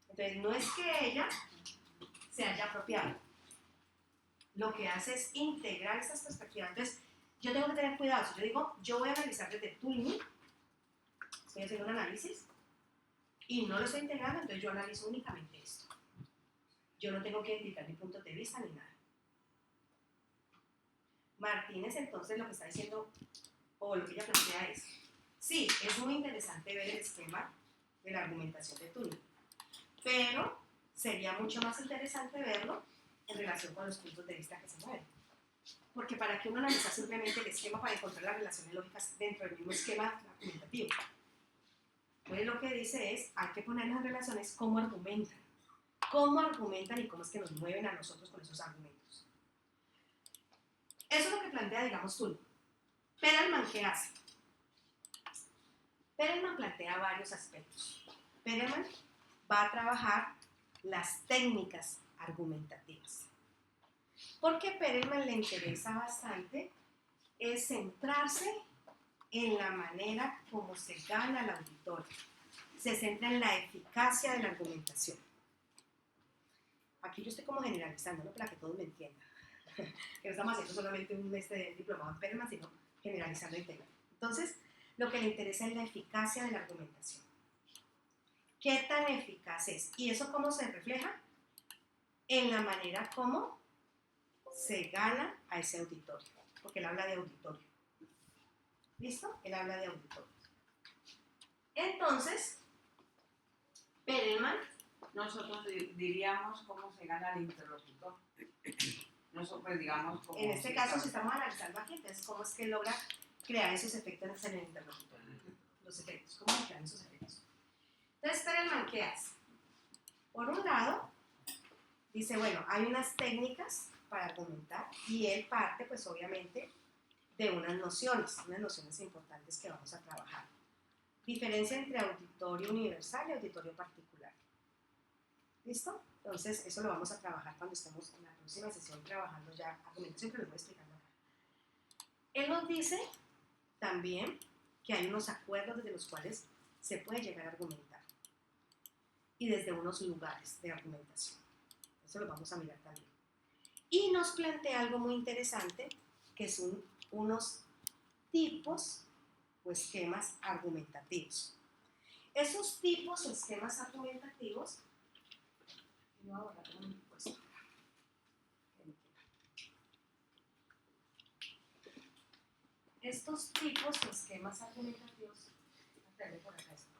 Entonces, no es que ella se haya apropiado. Lo que hace es integrar estas perspectivas. Entonces, yo tengo que tener cuidado. Si yo digo, yo voy a analizar desde Turing, estoy haciendo un análisis, y no lo estoy integrando, entonces yo analizo únicamente esto. Yo no tengo que indicar mi punto de vista ni nada. Martínez, entonces, lo que está diciendo, o lo que ella plantea es, sí, es muy interesante ver el esquema de la argumentación de Turing, pero sería mucho más interesante verlo en relación con los puntos de vista que se mueven. Porque para que uno analiza simplemente el esquema para encontrar las relaciones lógicas dentro del mismo esquema argumentativo. Entonces lo que dice es, hay que poner las relaciones cómo argumentan y cómo es que nos mueven a nosotros con esos argumentos. Eso es lo que plantea, digamos, Turing. Perelman, ¿qué hace? Perelman plantea varios aspectos. Perelman va a trabajar las técnicas argumentativas. Porque a Perelman le interesa bastante es centrarse en la manera como se gana el auditorio. Se centra en la eficacia de la argumentación. Aquí yo estoy como generalizando, ¿no? Para que todos me entiendan. Que no estamos haciendo solamente un diplomado en Perelman, sino generalizando el tema. Entonces, lo que le interesa es la eficacia de la argumentación. ¿Qué tan eficaz es? ¿Y eso cómo se refleja? En la manera como se gana a ese auditorio. Porque él habla de auditorio. ¿Listo? Él habla de auditorio. Entonces, Perelman, Nosotros diríamos cómo se gana el interlocutor. Nosotros digamos cómo... en este caso, si estamos analizando aquí, entonces, ¿cómo es que logra crear esos efectos en el interlocutor? Los efectos, ¿cómo se crean esos efectos? Entonces, Perelman, ¿qué hace? Por un lado, dice, bueno, hay unas técnicas para argumentar y él parte, pues obviamente, de unas nociones importantes que vamos a trabajar. Diferencia entre auditorio universal y auditorio particular. ¿Listo? Entonces, eso lo vamos a trabajar cuando estemos en la próxima sesión trabajando ya argumentación, que lo voy explicando acá. Él nos dice también que hay unos acuerdos desde los cuales se puede llegar a argumentar y desde unos lugares de argumentación. Eso lo vamos a mirar también. Y nos plantea algo muy interesante, que son unos tipos o esquemas argumentativos. Esos tipos o esquemas argumentativos, no, ahora tengo un puesto. Estos tipos o esquemas argumentativos, por acá esto.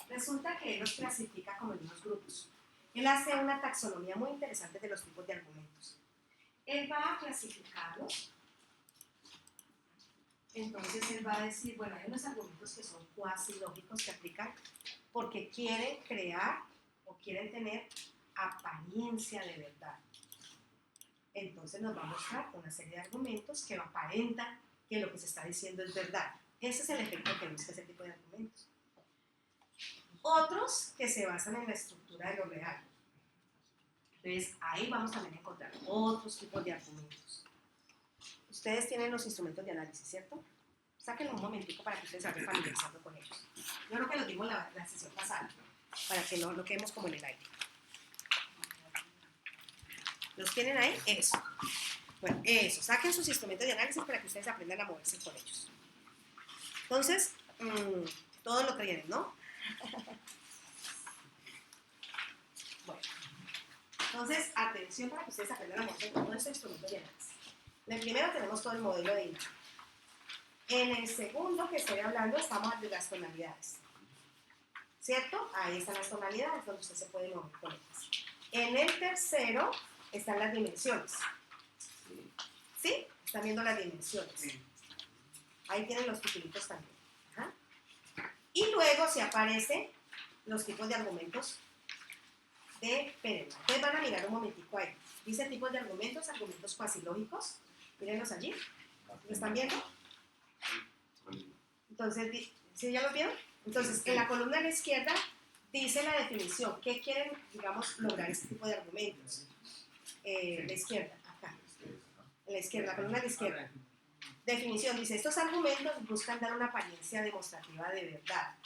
Resulta que él los clasifica como en unos grupos. Él hace una taxonomía muy interesante de los tipos de argumentos. Él va a clasificarlos. Entonces él va a decir, bueno, hay unos argumentos que son cuasi lógicos que aplican porque quieren crear o quieren tener apariencia de verdad. Entonces nos va a mostrar una serie de argumentos que aparentan que lo que se está diciendo es verdad. Ese es el efecto que busca ese tipo de argumentos. Otros que se basan en la estructura de lo real. Entonces, ahí vamos también a encontrar otros tipos de argumentos. Ustedes tienen los instrumentos de análisis, ¿cierto? Sáquenlo un momentico para que ustedes se vayan familiarizando con ellos. Yo creo que los dimos la sesión pasada, para que no lo quedemos como en el aire. ¿Los tienen ahí? Eso. Bueno, eso. Saquen sus instrumentos de análisis para que ustedes aprendan a moverse con ellos. Entonces, todos lo tienen, ¿no? Bueno, entonces, atención para que ustedes aprendan a moverse con todos estos instrumentos de análisis. En el primero tenemos todo el modelo de Inman. En el segundo que estoy hablando estamos de las tonalidades. ¿Cierto? Ahí están las tonalidades donde usted se puede mover con ellas. En el tercero están las dimensiones. ¿Sí? Están viendo las dimensiones. Ahí tienen los titulitos también. Ajá. Y luego se aparecen los tipos de argumentos de Perelman. Ustedes van a mirar un momentico ahí. Dice tipos de argumentos, argumentos cuasilógicos. Mírenlos allí. ¿Lo están viendo? Entonces, ¿sí ya lo vieron? Entonces, en la columna a la izquierda dice la definición. ¿Qué quieren, digamos, lograr este tipo de argumentos? La izquierda, acá. En la izquierda, la columna a la izquierda. Definición, dice, estos argumentos buscan dar una apariencia demostrativa de verdad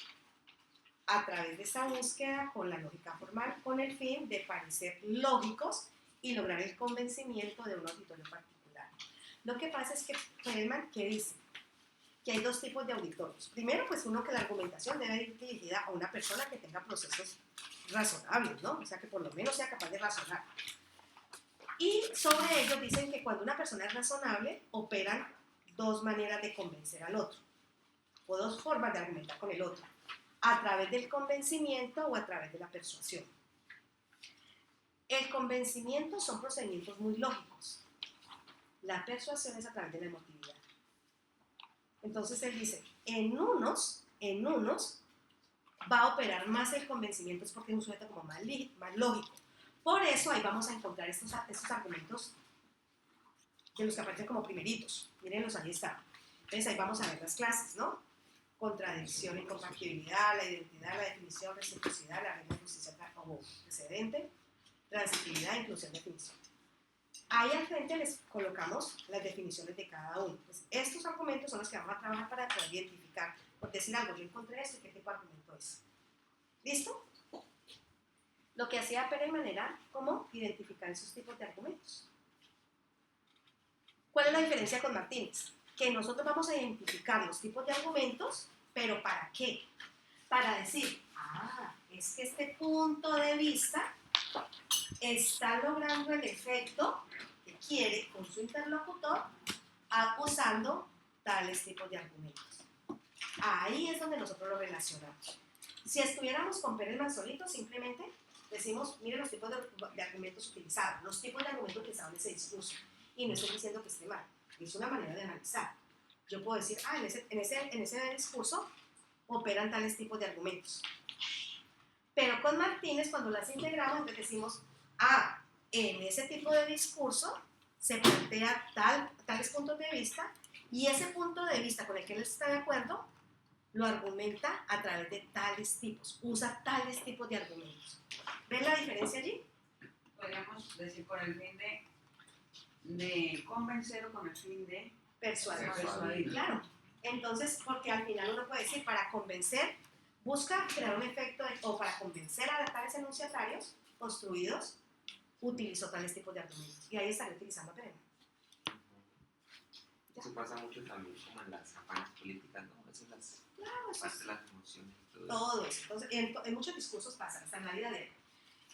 a través de esta búsqueda con la lógica formal, con el fin de parecer lógicos y lograr el convencimiento de un auditorio particular. Lo que pasa es que Perelman, ¿qué dice? Que hay dos tipos de auditorios. Primero, pues uno que la argumentación debe ir dirigida a una persona que tenga procesos razonables, ¿no? O sea, que por lo menos sea capaz de razonar. Y sobre ello dicen que cuando una persona es razonable, operan dos maneras de convencer al otro, o dos formas de argumentar con el otro, a través del convencimiento o a través de la persuasión. El convencimiento son procedimientos muy lógicos. La persuasión es a través de la emotividad. Entonces él dice, en unos va a operar más el convencimiento, es porque es un sujeto como más lógico. Por eso ahí vamos a encontrar estos argumentos de los que aparecen como primeritos. Mírenlos, ahí está. Entonces ahí vamos a ver las clases, ¿no? Contradicción, incompatibilidad, la identidad, la definición, reciprocidad, la regla de justicia o precedente, transitividad, inclusión, definición. Ahí al frente les colocamos las definiciones de cada uno. Pues estos argumentos son los que vamos a trabajar para poder identificar, por decir algo, yo encontré esto y qué tipo de argumento es. ¿Listo? Lo que hacía Perelman era cómo identificar esos tipos de argumentos. ¿Cuál es la diferencia con Martínez? Que nosotros vamos a identificar los tipos de argumentos, pero ¿para qué? Para decir, es que este punto de vista está logrando el efecto que quiere con su interlocutor usando tales tipos de argumentos. Ahí es donde nosotros lo relacionamos. Si estuviéramos con Perelman solito, simplemente decimos, miren los tipos de argumentos utilizados, los tipos de argumentos utilizados en ese discurso. Y no estoy diciendo que esté mal, es una manera de analizar. Yo puedo decir, en ese discurso operan tales tipos de argumentos. Pero con Martínez, cuando las integramos, entonces decimos, en ese tipo de discurso se plantea tales puntos de vista, y ese punto de vista con el que él está de acuerdo, lo argumenta a través de tales tipos, usa tales tipos de argumentos. ¿Ven la diferencia allí? Podríamos decir con el fin de convencer o con el fin de Persuadir. Claro. Entonces, porque al final uno puede decir, para convencer, busca crear un efecto, o para convencer a tales enunciatarios construidos, utilizó tales tipos de argumentos. Y ahí estaré utilizando a Perelman. Eso pasa mucho también como en las campañas políticas, ¿no? Eso es las, Claro, eso parte de las emociones y todo eso. todo eso. Entonces, en muchos discursos pasa, hasta en la vida de él.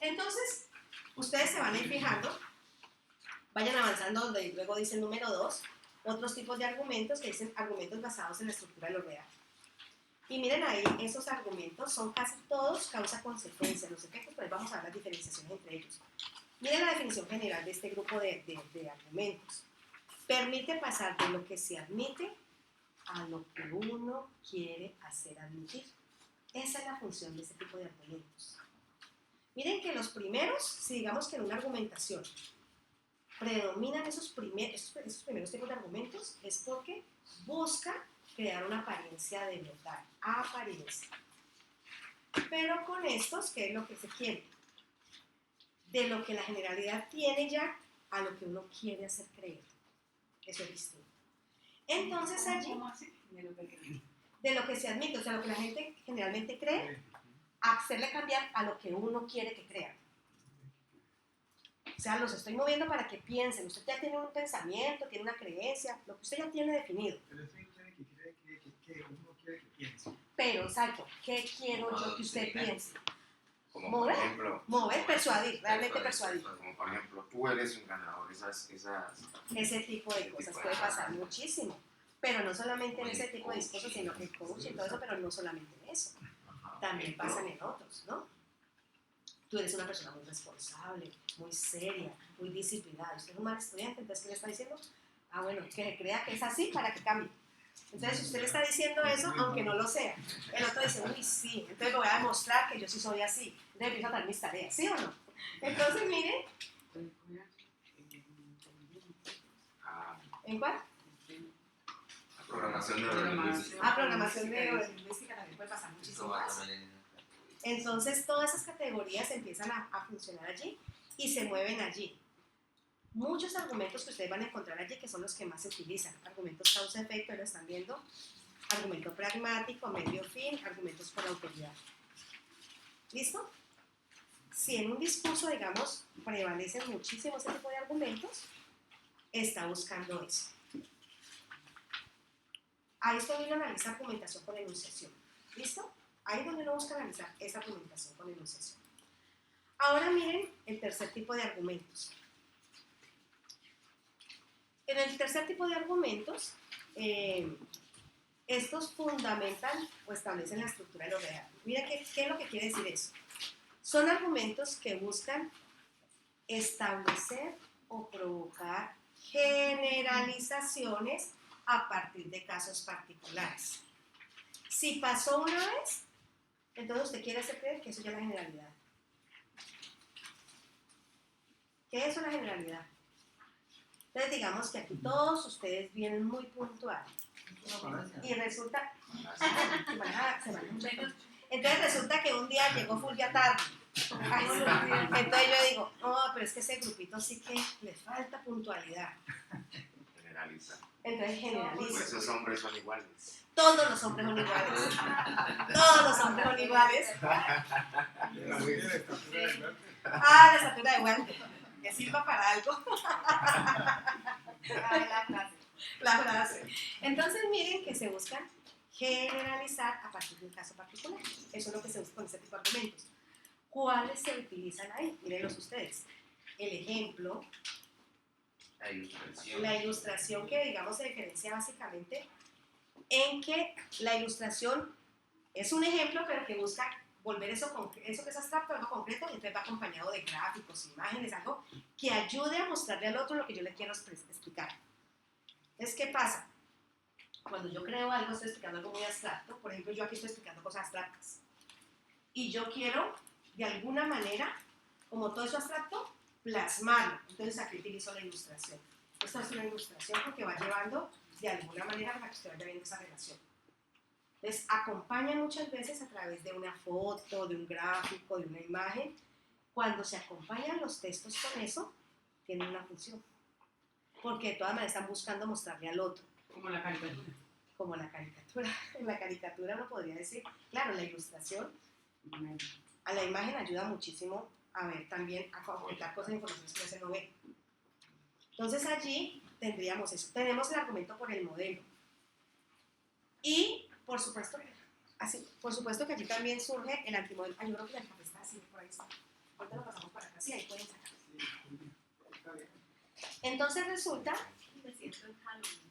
Entonces, ustedes se van a ir fijando, vayan avanzando donde luego dice el número 2, otros tipos de argumentos que dicen argumentos basados en la estructura de lo real. Y miren ahí, esos argumentos son casi todos causa-consecuencia. Los efectos, pero vamos a ver las diferenciaciones entre ellos. Miren la definición general de este grupo de argumentos. Permite pasar de lo que se admite a lo que uno quiere hacer admitir. Esa es la función de este tipo de argumentos. Miren que los primeros, si digamos que en una argumentación predominan esos primeros tipos de argumentos, es porque busca crear una apariencia de verdad, apariencia. Pero con estos, ¿qué es lo que se quiere? De lo que la generalidad tiene ya a lo que uno quiere hacer creer. Eso es distinto. Entonces allí, ¿Cómo así? de lo que se admite, o sea, lo que la gente generalmente cree, hacerle cambiar a lo que uno quiere que crean. O sea, los estoy moviendo para que piensen. Usted ya tiene un pensamiento, tiene una creencia, lo que usted ya tiene definido. Pero eso tiene que uno quiere que piense. Pero, exacto, ¿qué quiero yo que usted piense? Como Mover. por ejemplo, Mover, persuadir, realmente persuadir. como por ejemplo, tú eres un ganador, Ese tipo de cosas puede pasar muchísimo. Pero no solamente en ese tipo de discursos, sino que coach y todo eso, pero no solamente en eso. También pasan en otros, ¿no? Tú eres una persona muy responsable, muy seria, muy disciplinada. Usted es un mal estudiante, entonces ¿qué le está diciendo? Bueno, que crea que es así para que cambie. Entonces usted le está diciendo eso, aunque no lo sea. El otro dice, uy, sí, entonces le voy a demostrar que yo sí soy así. Entonces empiezo a dar mis tareas, ¿sí o no? Entonces, miren, ¿en cuál? la programación neurolingüística. Programación neurolingüística también puede pasar muchísimo más. Entonces todas esas categorías empiezan a funcionar allí y se mueven allí. Muchos argumentos que ustedes van a encontrar allí que son los que más se utilizan. Argumentos causa-efecto, lo están viendo. Argumento pragmático, medio-fin, argumentos por autoridad. ¿Listo? Si en un discurso, digamos, prevalecen muchísimo ese tipo de argumentos, está buscando eso. Ahí es donde uno analiza argumentación con enunciación. ¿Listo? Ahí es donde uno busca analizar esa argumentación con enunciación. Ahora miren el tercer tipo de argumentos. En el tercer tipo de argumentos, estos fundamentan o establecen la estructura de lo real. Mira qué es lo que quiere decir eso. Son argumentos que buscan establecer o provocar generalizaciones a partir de casos particulares. Si pasó una vez, entonces usted quiere hacer creer que eso ya es la generalidad. ¿Qué es una generalidad? Entonces digamos que aquí todos ustedes vienen muy puntuales. Y resulta, entonces resulta que un día llegó Fulvia tarde. Entonces yo digo, no, pero es que ese grupito sí que le falta puntualidad. Generaliza. Entonces Pues generaliza. esos hombres son iguales. Todos los hombres son iguales. Todos los hombres son iguales. Ah, la estatura de guante. Que sirva para algo. La frase. Entonces miren que se buscan generalizar a partir de un caso particular. Eso es lo que se busca con este tipo de argumentos. ¿Cuáles se utilizan ahí? Mírenlos ustedes. El ejemplo, la ilustración que digamos se diferencia básicamente en que la ilustración es un ejemplo pero que busca volver eso que es abstracto a algo concreto y entonces va acompañado de gráficos, imágenes, algo que ayude a mostrarle al otro lo que yo le quiero explicar. Entonces, ¿qué pasa? Cuando yo creo algo, estoy explicando algo muy abstracto. Por ejemplo, yo aquí estoy explicando cosas abstractas. Y yo quiero, de alguna manera, como todo eso abstracto, plasmarlo. Entonces, aquí utilizo la ilustración. Esto es una ilustración porque va llevando, de alguna manera, para que usted vaya viendo esa relación. Entonces, acompaña muchas veces a través de una foto, de un gráfico, de una imagen. Cuando se acompañan los textos con eso, tienen una función. Porque de todas maneras están buscando mostrarle al otro. Como la caricatura. Como la caricatura. En la caricatura uno podría decir, claro, la ilustración a la imagen ayuda muchísimo a ver también, a conectar cosas de información que se no ve. Entonces allí tendríamos eso. Tenemos el argumento por el modelo. Y, por supuesto que allí también surge el antimodelo. Ay, yo creo que el café está así, por ahí está. Ahorita lo pasamos para acá, sí, ahí pueden sacar. Entonces resulta... Me siento en Halloween.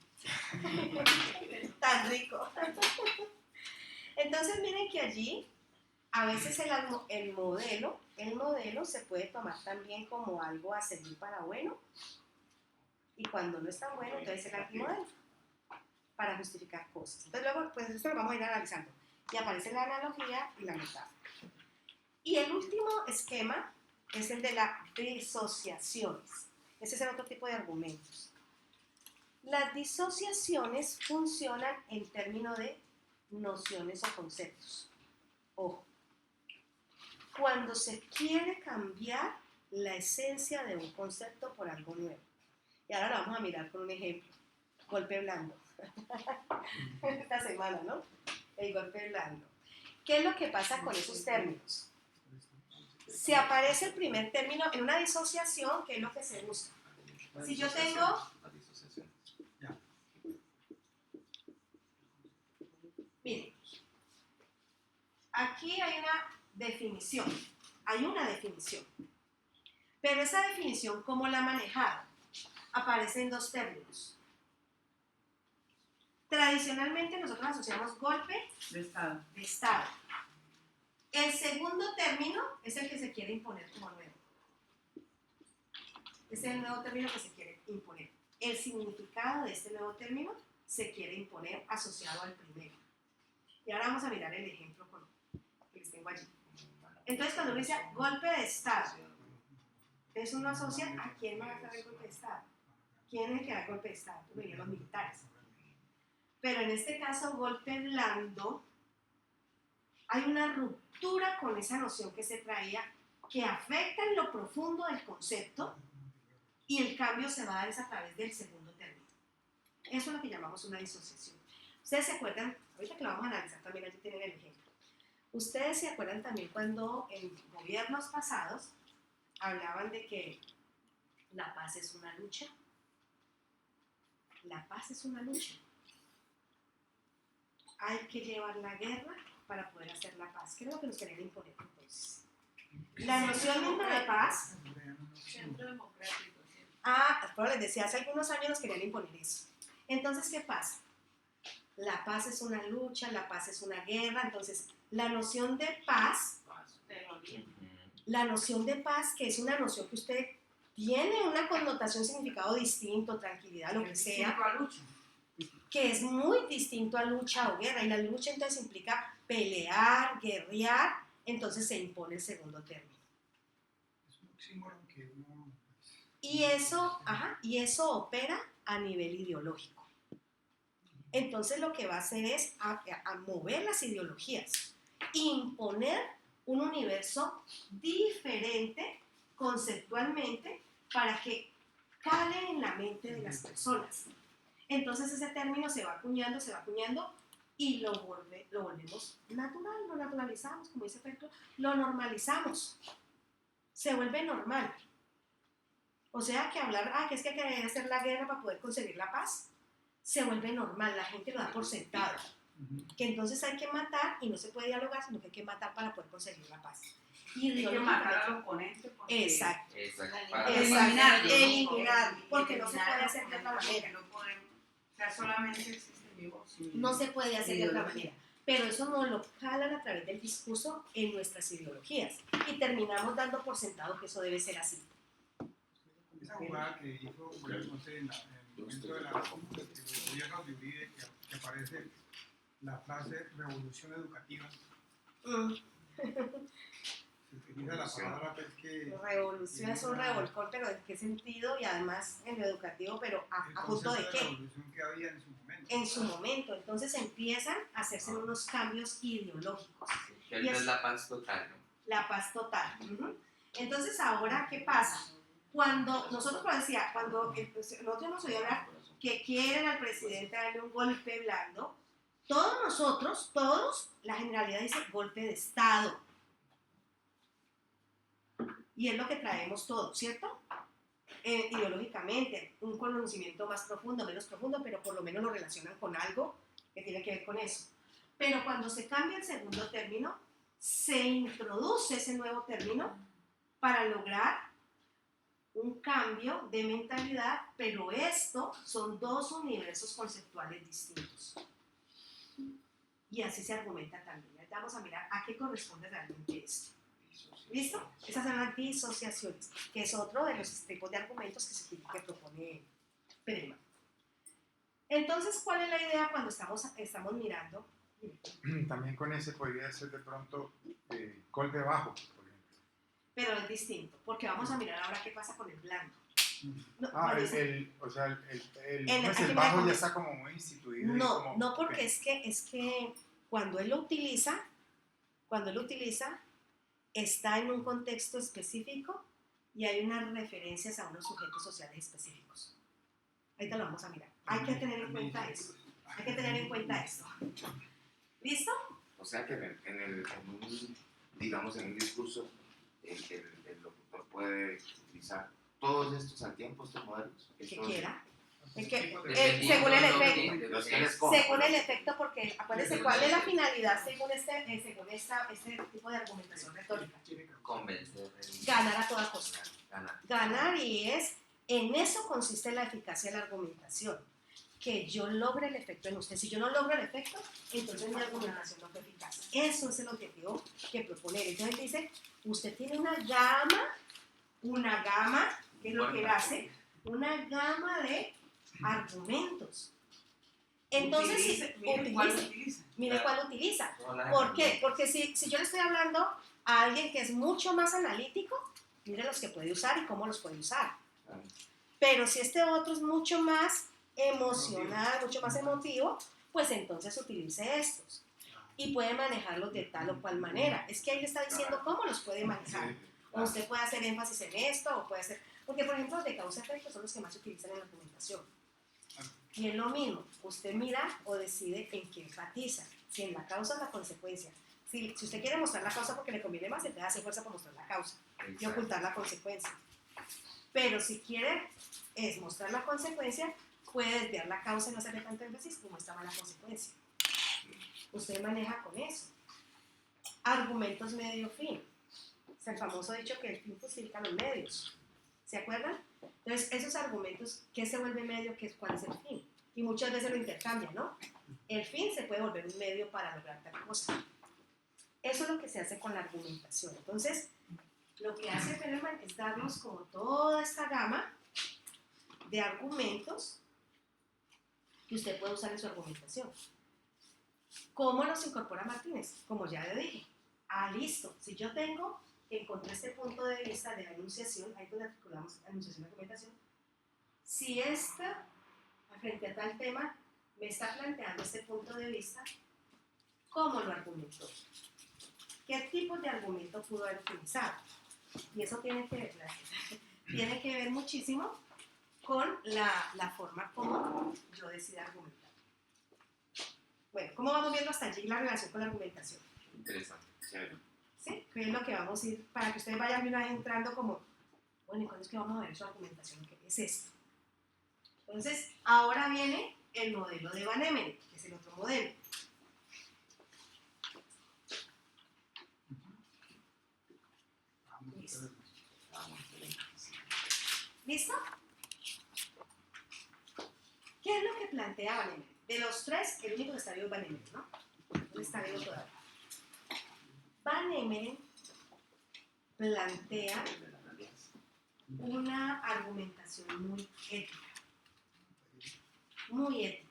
Tan rico. Entonces miren que allí a veces el modelo se puede tomar también como algo a servir para bueno, y cuando no es tan bueno, entonces el antimodelo para justificar cosas. Entonces luego, pues esto lo vamos a ir analizando. Y aparece la analogía y la metáfora. Y el último esquema es el de las disociaciones. Ese es el otro tipo de argumentos. Las disociaciones funcionan en términos de nociones o conceptos. Ojo, cuando se quiere cambiar la esencia de un concepto por algo nuevo. Y ahora lo vamos a mirar con un ejemplo. Golpe blando. Esta semana, ¿no? El golpe blando. ¿Qué es lo que pasa con esos términos? Si aparece el primer término en una disociación, ¿qué es lo que se busca? Si yo tengo... Miren, aquí hay una definición, pero esa definición, ¿cómo la manejada? Aparece en dos términos. Tradicionalmente nosotros asociamos golpe De estado. de estado. El segundo término es el que se quiere imponer como nuevo. Es el nuevo término que se quiere imponer. El significado de este nuevo término se quiere imponer asociado al primero. Y ahora vamos a mirar el ejemplo que les tengo allí. Entonces, cuando uno dice golpe de estado, entonces uno asocia a quién va a dar el golpe de estado. ¿Quién es el que da el golpe de estado? Pues los militares. Pero en este caso, golpe blando, hay una ruptura con esa noción que se traía que afecta en lo profundo del concepto y el cambio se va a dar a través del segundo término. Eso es lo que llamamos una disociación. Ustedes se acuerdan, ahorita que lo vamos a analizar también, allí tienen el ejemplo. Ustedes se acuerdan también cuando en gobiernos pasados hablaban de que la paz es una lucha. La paz es una lucha. Hay que llevar la guerra para poder hacer la paz. ¿Qué es lo que nos querían imponer entonces? La noción misma de paz. Centro democrático. Pero les decía, hace algunos años nos querían imponer eso. Entonces, ¿qué pasa? La paz es una lucha, la paz es una guerra. Entonces, la noción de paz, que es una noción que usted tiene una connotación, significado distinto, tranquilidad, lo que sea, que es muy distinto a lucha o guerra. Y la lucha entonces implica pelear, guerrear, entonces se impone el segundo término. Es un oxímoron que uno... Y eso opera a nivel ideológico. Entonces lo que va a hacer es a mover las ideologías, imponer un universo diferente conceptualmente para que cale en la mente de las personas. Entonces ese término se va acuñando y lo volvemos natural, lo naturalizamos, como dice Petro, lo normalizamos, se vuelve normal. O sea que hablar, que es que hay que hacer la guerra para poder conseguir la paz, se vuelve normal, la gente lo da por sentado. Que entonces hay que matar y no se puede dialogar, sino que hay que matar para poder conseguir la paz. Hay que matar al oponente porque... Exacto. Para Eliminar, porque no se puede hacer de otra manera. No podemos, o sea, solamente existe mi voz. No se puede hacer de otra manera. Pero eso nos lo jalan a través del discurso en nuestras ideologías. Y terminamos dando por sentado que eso debe ser así. Esa jugada que hizo, no sé, en el momento del gobierno de Uribe, que aparece la frase revolución educativa. Se utiliza la palabra pues, que... Revolución es un revolcón, pero ¿en qué sentido? Y además en lo educativo, pero ¿a punto de qué? La revolución que había en su momento. En su momento. Entonces empiezan a hacerse unos cambios ideológicos. Que ahorita es la paz total, ¿no? La paz total. Entonces ahora, ¿qué pasa? Cuando nosotros, como decía, cuando nosotros hemos oído hablar que quieren al presidente darle un golpe blando, todos, la generalidad dice golpe de Estado. Y es lo que traemos todos, ¿cierto? Ideológicamente, un conocimiento más profundo, menos profundo, pero por lo menos lo relacionan con algo que tiene que ver con eso. Pero cuando se cambia el segundo término, se introduce ese nuevo término para lograr un cambio de mentalidad, pero esto son dos universos conceptuales distintos. Y así se argumenta también. Ya vamos a mirar a qué corresponde realmente esto. ¿Listo? Esas son las disociaciones, que es otro de los tipos de argumentos que propone Perelman. Entonces, ¿cuál es la idea cuando estamos mirando? También con ese podría ser de pronto golpe bajo, por ejemplo. Pero es distinto, porque vamos a mirar ahora qué pasa con el blando. No, el bajo ya está como muy instituido. No, porque es que cuando él lo utiliza, está en un contexto específico y hay unas referencias a unos sujetos sociales específicos. Ahorita lo vamos a mirar. Hay que tener en cuenta eso. ¿Listo? O sea que en un discurso, el locutor puede utilizar todos estos al tiempo, estos modelos. Que quiera. Según el efecto, porque acuérdense cuál es la finalidad según este tipo de argumentación retórica. Convencer. Ganar a toda costa. Ganar, y en eso consiste la eficacia de la argumentación. Que yo logre el efecto en usted. Si yo no logro el efecto, entonces mi argumentación no fue eficaz. Eso es el objetivo que propone. Entonces dice, usted tiene una gama, que es lo que él hace, una gama de argumentos. Entonces, mire cuál utiliza. ¿Por qué? Porque si yo le estoy hablando a alguien que es mucho más analítico, mire los que puede usar y cómo los puede usar. Pero si este otro es mucho más emocional, mucho más emotivo, pues entonces utilice estos. Y puede manejarlos de tal o cual manera. Es que ahí le está diciendo cómo los puede manejar. O usted puede hacer énfasis en esto, o puede hacer... Porque, por ejemplo, los de causa-efecto son los que más se utilizan en la argumentación. Y es lo mismo, usted mira o decide en qué enfatiza, si en la causa o la consecuencia. Si usted quiere mostrar la causa porque le conviene más, entonces hace fuerza para mostrar la causa y ocultar la consecuencia. Pero si quiere mostrar la consecuencia, puede desviar la causa y no hacerle tanto énfasis y muestra más la consecuencia. Usted maneja con eso. Argumentos medio-fin. Es el famoso dicho que el fin justifica los medios. ¿Se acuerdan? Entonces, esos argumentos, ¿qué se vuelve medio? ¿Cuál es el fin? Y muchas veces lo intercambian, ¿no? El fin se puede volver un medio para lograr tal cosa. Eso es lo que se hace con la argumentación. Entonces, lo que hace Perelman es darnos como toda esta gama de argumentos que usted puede usar en su argumentación. ¿Cómo los incorpora Martínez? Como ya le dije. Listo. Si yo encontré este punto de vista de la enunciación, ahí donde articulamos enunciación y argumentación, si esta, frente a tal tema, me está planteando este punto de vista, ¿cómo lo argumentó? ¿Qué tipo de argumento pudo haber utilizado? Y eso tiene que ver muchísimo con la forma como yo decido argumentar. Bueno, ¿cómo vamos viendo hasta allí la relación con la argumentación? Interesante, chévere. ¿Sí? ¿Qué es lo que vamos a ir? Para que ustedes vayan una vez entrando como, bueno, ¿y cuándo es que vamos a ver su argumentación? ¿Qué es esto? Entonces, ahora viene el modelo de Van Emeren, que es el otro modelo. Listo. ¿Listo? ¿Qué es lo que plantea Van Emeren? De los tres, el único que está vivo es Van Emeren, ¿no? No está vivo todavía. Van Emeren plantea una argumentación muy ética. Muy ética.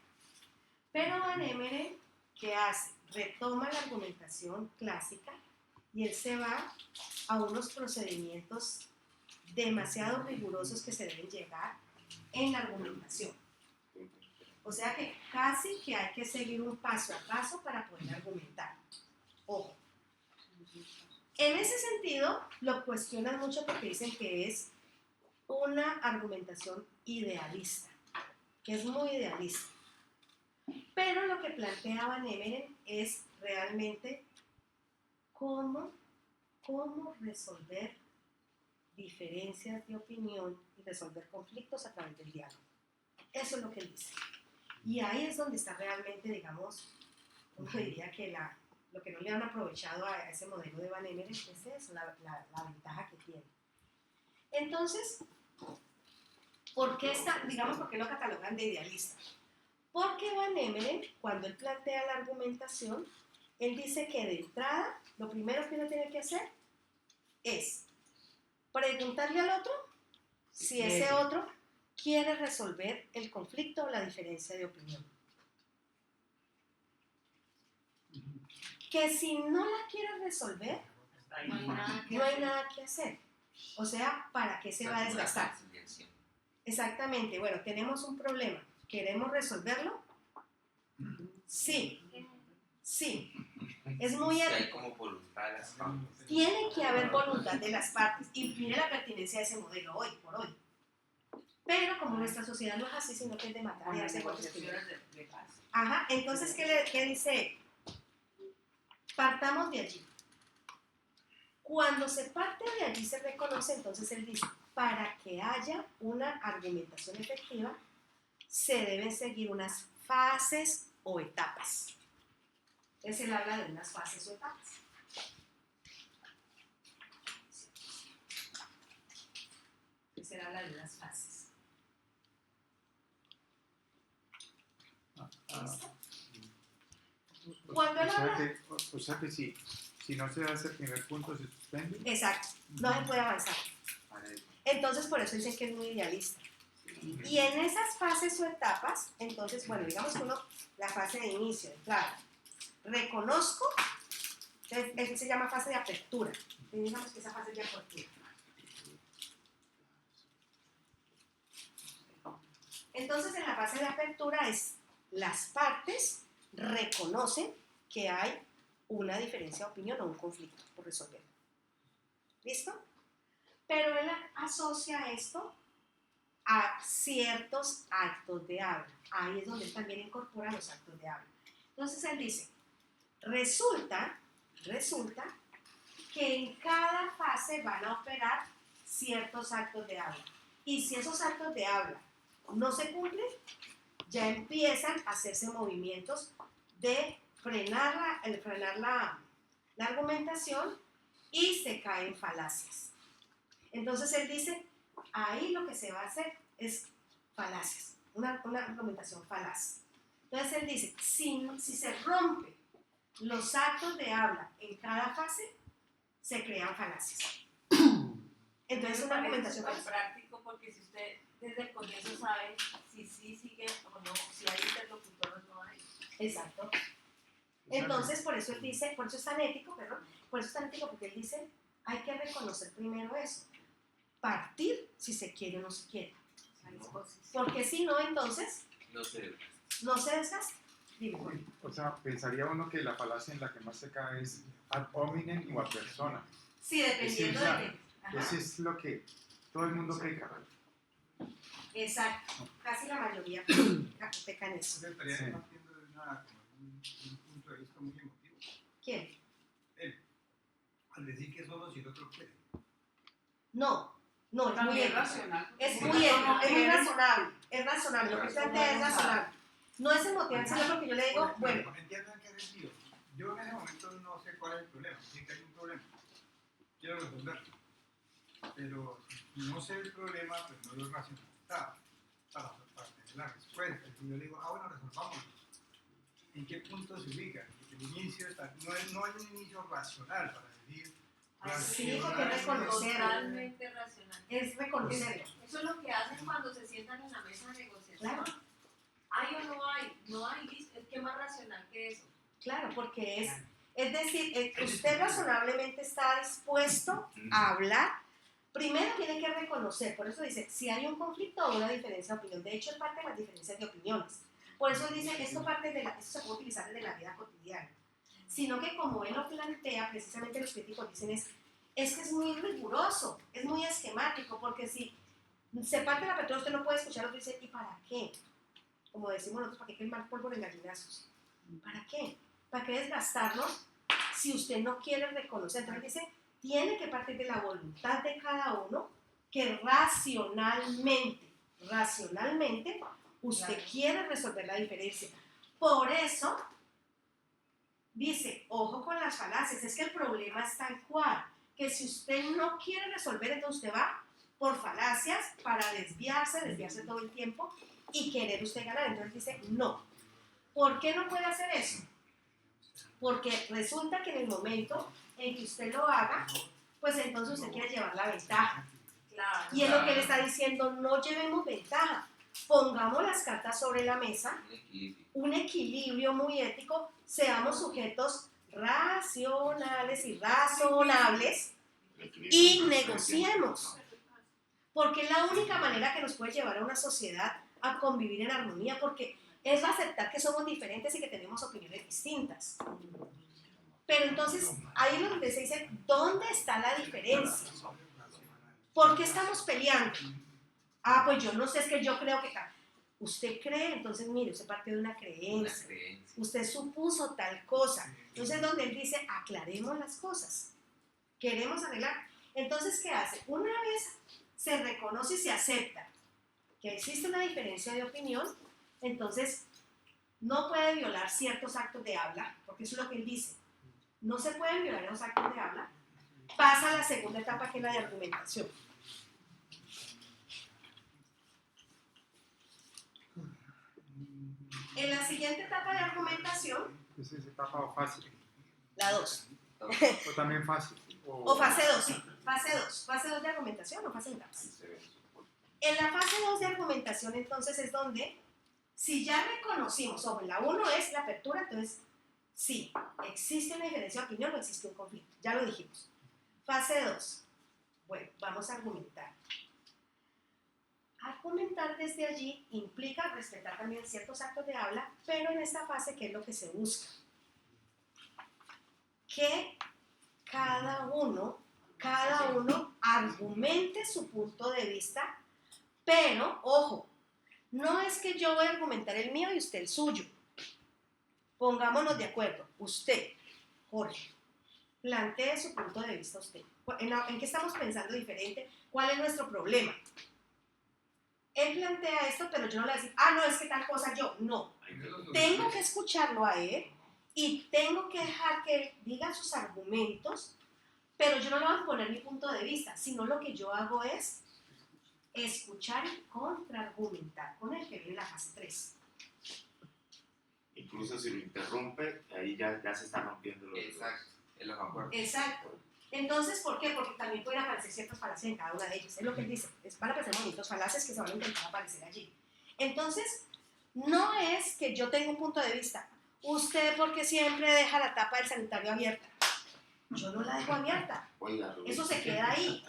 Pero Van Emeren, ¿qué hace? Retoma la argumentación clásica y él se va a unos procedimientos demasiado rigurosos que se deben llegar en la argumentación. O sea que casi que hay que seguir un paso a paso para poder argumentar. Ojo. En ese sentido, lo cuestionan mucho porque dicen que es una argumentación idealista, que es muy idealista. Pero lo que plantea Van Emeren es realmente cómo resolver diferencias de opinión y resolver conflictos a través del diálogo. Eso es lo que él dice. Y ahí es donde está realmente, digamos, uno diría que lo que no le han aprovechado a ese modelo de Van Emeren es eso, la ventaja que tiene. Entonces, ¿por qué lo catalogan de idealista? Porque Van Emeren, cuando él plantea la argumentación, él dice que de entrada, lo primero que uno tiene que hacer es preguntarle al otro si ese otro quiere resolver el conflicto o la diferencia de opinión. Que si no la quiere resolver, no hay nada que hacer. O sea, ¿para qué se va a desgastar? Exactamente. Bueno, tenemos un problema. ¿Queremos resolverlo? Sí. Sí. Es muy hay como voluntad de las partes. Tiene que haber voluntad de las partes. Y mire la pertinencia de ese modelo hoy por hoy. Pero como nuestra sociedad no es así, sino que es de matar y darse golpes primero. Ajá, entonces, ¿qué dice? Partamos de allí. Cuando se parte de allí se reconoce, entonces él dice, para que haya una argumentación efectiva, se deben seguir unas fases o etapas. Entonces él habla de unas fases o etapas. Entonces él habla de unas fases. Cuando él habla... O sea que si no se hace el primer punto, se suspende. Exacto, no se puede avanzar. Entonces por eso dicen que es muy idealista. Y en esas fases o etapas, entonces, bueno, digamos que la fase de inicio, claro, reconozco, entonces se llama fase de apertura. Digamos que esa fase es de apertura. Entonces en la fase de apertura las partes reconocen que hay una diferencia de opinión o un conflicto por resolver. ¿Listo? Pero él asocia esto a ciertos actos de habla. Ahí es donde él también incorpora los actos de habla. Entonces él dice, resulta que en cada fase van a operar ciertos actos de habla. Y si esos actos de habla no se cumplen, ya empiezan a hacerse movimientos de frenar la argumentación y se caen falacias. Entonces él dice, ahí lo que se va a hacer es falacias, una argumentación falaz. Entonces él dice, si se rompe los actos de habla en cada fase, se crean falacias. Entonces es una argumentación falaz. práctico porque si usted desde el comienzo sabe si sí sigue o no, si hay interlocutores o no hay. Exacto. Entonces por eso él dice, por eso es tan ético porque él dice, hay que reconocer primero eso. Partir si se quiere o no se quiere. Porque si no, entonces no se desgaste. Dime, Jorge. O sea, pensaría uno que la falacia en la que más se cae es ad hominem o ad persona. Sí, dependiendo Sí, de ya. qué. Ajá. Eso es lo que todo el mundo peca. Exacto. Casi la mayoría peca en eso. Entonces estaría Sí. partiendo de un punto de vista muy emotivo. ¿Quién? Él, al decir que solo si el otro quiere. No, es muy También ético. racional. Es Sí, muy no, ético, no es muy quiere. razonable. Es razonable. Lo que plantea es razonable. No es emotivo, sino porque yo le digo, bueno, Entiendan qué sentido. Yo en ese momento no sé cuál es el problema. Sí que hay un problema. Quiero resolverlo. Pero si no sé el problema, pues no lo racionalizado para tener la respuesta. Y yo le digo, bueno, resolvámoslo. ¿En qué punto se ubica? El inicio está, no hay un inicio racional para decir. Sí, porque reconocer. Totalmente racional. es reconocerlo. Eso es lo que hacen cuando se sientan en la mesa de negociación. Claro. ¿Hay o no hay? No hay, listo. ¿Qué más racional que eso? Claro, porque es decir, usted razonablemente está dispuesto a hablar. Primero tiene que reconocer, por eso dice, si hay un conflicto o una diferencia de opinión. De hecho, es parte de las diferencias de opiniones. Por eso dice, esto se puede utilizar desde la vida cotidiana. Sino que como él lo plantea, precisamente los críticos dicen es que es muy riguroso, es muy esquemático, porque si se parte la apertura, usted no puede escuchar, otro dice, ¿y para qué? Como decimos nosotros, ¿para qué quemar pólvora en gallinazos? ¿Para qué? ¿Para qué desgastarnos si usted no quiere reconocer? Entonces dice, tiene que partir de la voluntad de cada uno que racionalmente, usted quiere resolver la diferencia. Por eso, dice, ojo con las falacias, es que el problema es tal cual, que si usted no quiere resolver, entonces usted va por falacias para desviarse todo el tiempo y querer usted ganar. Entonces dice, no. ¿Por qué no puede hacer eso? Porque resulta que en el momento en que usted lo haga, pues entonces usted quiere llevar la ventaja. Claro. Y es lo que él está diciendo, no llevemos ventaja. Pongamos las cartas sobre la mesa, Un equilibrio. un equilibrio muy ético, seamos sujetos racionales y razonables y negociemos. Porque es la única manera que nos puede llevar a una sociedad a convivir en armonía, porque es aceptar que somos diferentes y que tenemos opiniones distintas. Pero entonces, ahí es donde se dice, ¿dónde está la diferencia? ¿Por qué estamos peleando? Ah, pues yo no sé, es que yo creo que tal. Usted cree, entonces mire, usted partió de una Una creencia. creencia. Usted supuso tal cosa. Entonces, donde él dice, aclaremos las cosas. Queremos arreglar. Entonces, ¿qué hace? Una vez se reconoce y se acepta que existe una diferencia de opinión, entonces no puede violar ciertos actos de habla, porque eso es lo que él dice. No se pueden violar los actos de habla. Pasa a la segunda etapa, que es la de argumentación. En la siguiente etapa de argumentación, Esa es etapa o fácil. la 2. O también fácil. O fase 2, sí. Fase 2. Fase 2 de argumentación o fase de etapas. En la fase 2 de argumentación, entonces, es donde, si ya reconocimos, ojo, la 1 es la apertura, entonces, sí, existe una diferencia de opinión o existe un conflicto. Ya lo dijimos. Fase 2. Bueno, vamos a argumentar. Argumentar desde allí implica respetar también ciertos actos de habla, pero en esta fase, ¿qué es lo que se busca? Que cada uno argumente su punto de vista, pero, ojo, no es que yo voy a argumentar el mío y usted el suyo. Pongámonos de acuerdo. Usted, Jorge, plantee su punto de vista usted. ¿En qué estamos pensando diferente? ¿Cuál es nuestro problema? Él plantea esto, pero yo no le voy a decir, no, es que tal cosa yo. No. Tengo que escucharlo a él y tengo que dejar que él diga sus argumentos, pero yo no le voy a poner mi punto de vista, sino lo que yo hago es escuchar y contraargumentar, con el que viene la fase 3. Incluso si lo interrumpe, ahí ya se está rompiendo los Exacto. Es lo que acuerdo. Exacto. Entonces, ¿por qué? Porque también pueden aparecer ciertas falacias en cada una de ellas. Es lo que él dice. Van a aparecer bonitos falacias que se van a intentar aparecer allí. Entonces, no es que yo tenga un punto de vista. Usted, porque siempre deja la tapa del sanitario abierta. Yo no la dejo abierta. Oiga, Eso se queda ahí.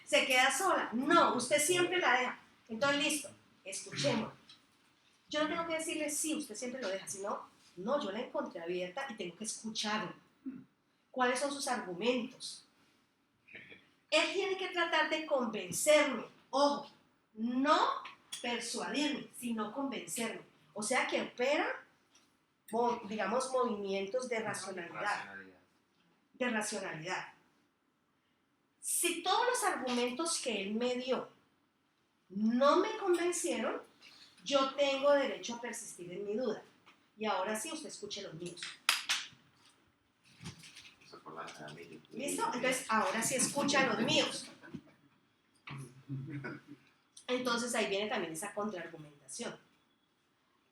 Se queda sola. No, usted siempre la deja. Entonces, listo. Escuchemos. Yo no tengo que decirle sí, usted siempre lo deja, sino, no, yo la encontré abierta y tengo que escucharlo. ¿Cuáles son sus argumentos? Él tiene que tratar de convencerme, ojo, no persuadirme, sino convencerme. O sea que opera, digamos, movimientos de racionalidad. De racionalidad. Si todos los argumentos que él me dio no me convencieron, yo tengo derecho a persistir en mi duda. Y ahora sí, usted escuche los míos. ¿Listo? Entonces, ahora sí escucha los míos. Entonces, ahí viene también esa contraargumentación.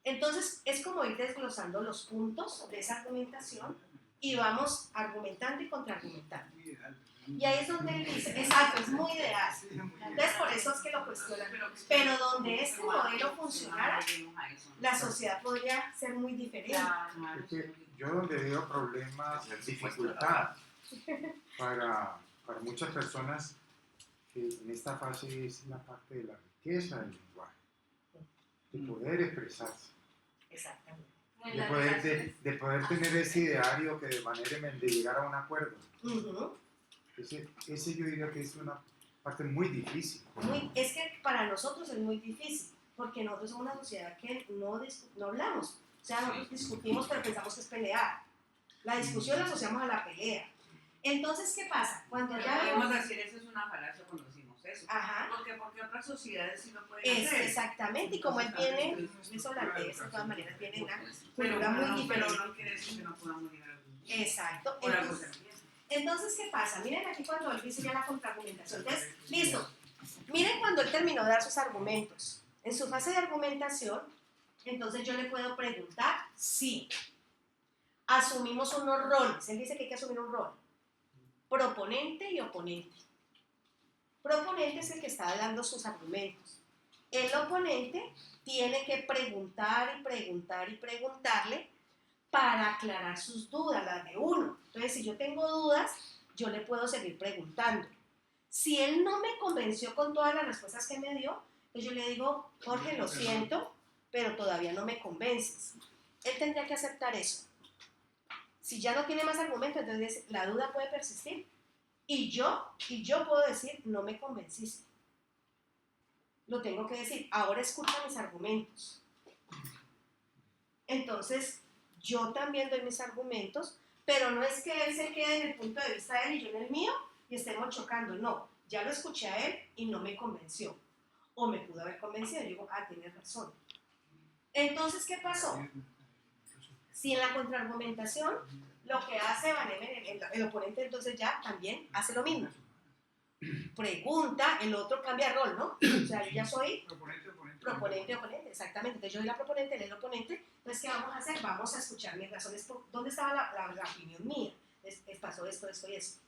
Entonces, es como ir desglosando los puntos de esa argumentación y vamos argumentando y contraargumentando. Y ahí es donde él dice, exacto, es muy ideal. Entonces, por eso es que lo cuestionan. Pero donde este modelo funcionara, la sociedad podría ser muy diferente. Es que yo donde veo problemas, dificultad para muchas personas en esta fase es la parte de la riqueza del lenguaje, de poder expresarse, Exactamente. de poder tener ese ideario que de manera de llegar a un acuerdo. Uh-huh. Ese yo diría que es una parte muy difícil. Es que para nosotros es muy difícil, porque nosotros somos una sociedad que no hablamos. O sea, nosotros discutimos, pero pensamos que es pelear. La discusión la asociamos a la pelea. Entonces, ¿qué pasa? Cuando ya podemos decir eso es una falacia cuando decimos eso. Ajá. Porque otras sociedades sí lo pueden hacer. Exactamente, y como él viene, es holandés, de todas maneras viene una cultura muy diferente. Pero no quiere decir que no podamos llegar a algún. Exacto. Por algo se empieza. Entonces, ¿qué pasa? Miren aquí cuando él dice ya la contraargumentación. Entonces, listo. Miren cuando él terminó de dar sus argumentos. En su fase de argumentación, entonces yo le puedo preguntar sí. Asumimos unos roles. Él dice que hay que asumir un rol. Proponente y oponente. Proponente es el que está dando sus argumentos. El oponente tiene que preguntar y preguntar y preguntarle para aclarar sus dudas, las de uno. Entonces, si yo tengo dudas, yo le puedo seguir preguntando. Si él no me convenció con todas las respuestas que me dio, pues yo le digo, Jorge, lo siento, pero todavía no me convences. Él tendría que aceptar eso. Si ya no tiene más argumentos, entonces la duda puede persistir. Y yo puedo decir, no me convenciste. Lo tengo que decir, ahora escucha mis argumentos. Entonces, yo también doy mis argumentos, pero no es que él se quede en el punto de vista de él y yo en el mío y estemos chocando. No, ya lo escuché a él y no me convenció. O me pudo haber convencido y digo, tienes razón. Entonces, ¿qué pasó? Si en la contraargumentación lo que hace el oponente entonces ya también hace lo mismo. Pregunta, el otro cambia rol, ¿no? O sea, yo ya soy proponente, oponente, exactamente. Entonces yo soy la proponente, él es el oponente. Entonces, ¿qué vamos a hacer? Vamos a escuchar mis razones. ¿Dónde estaba la opinión mía? Pasó esto y esto.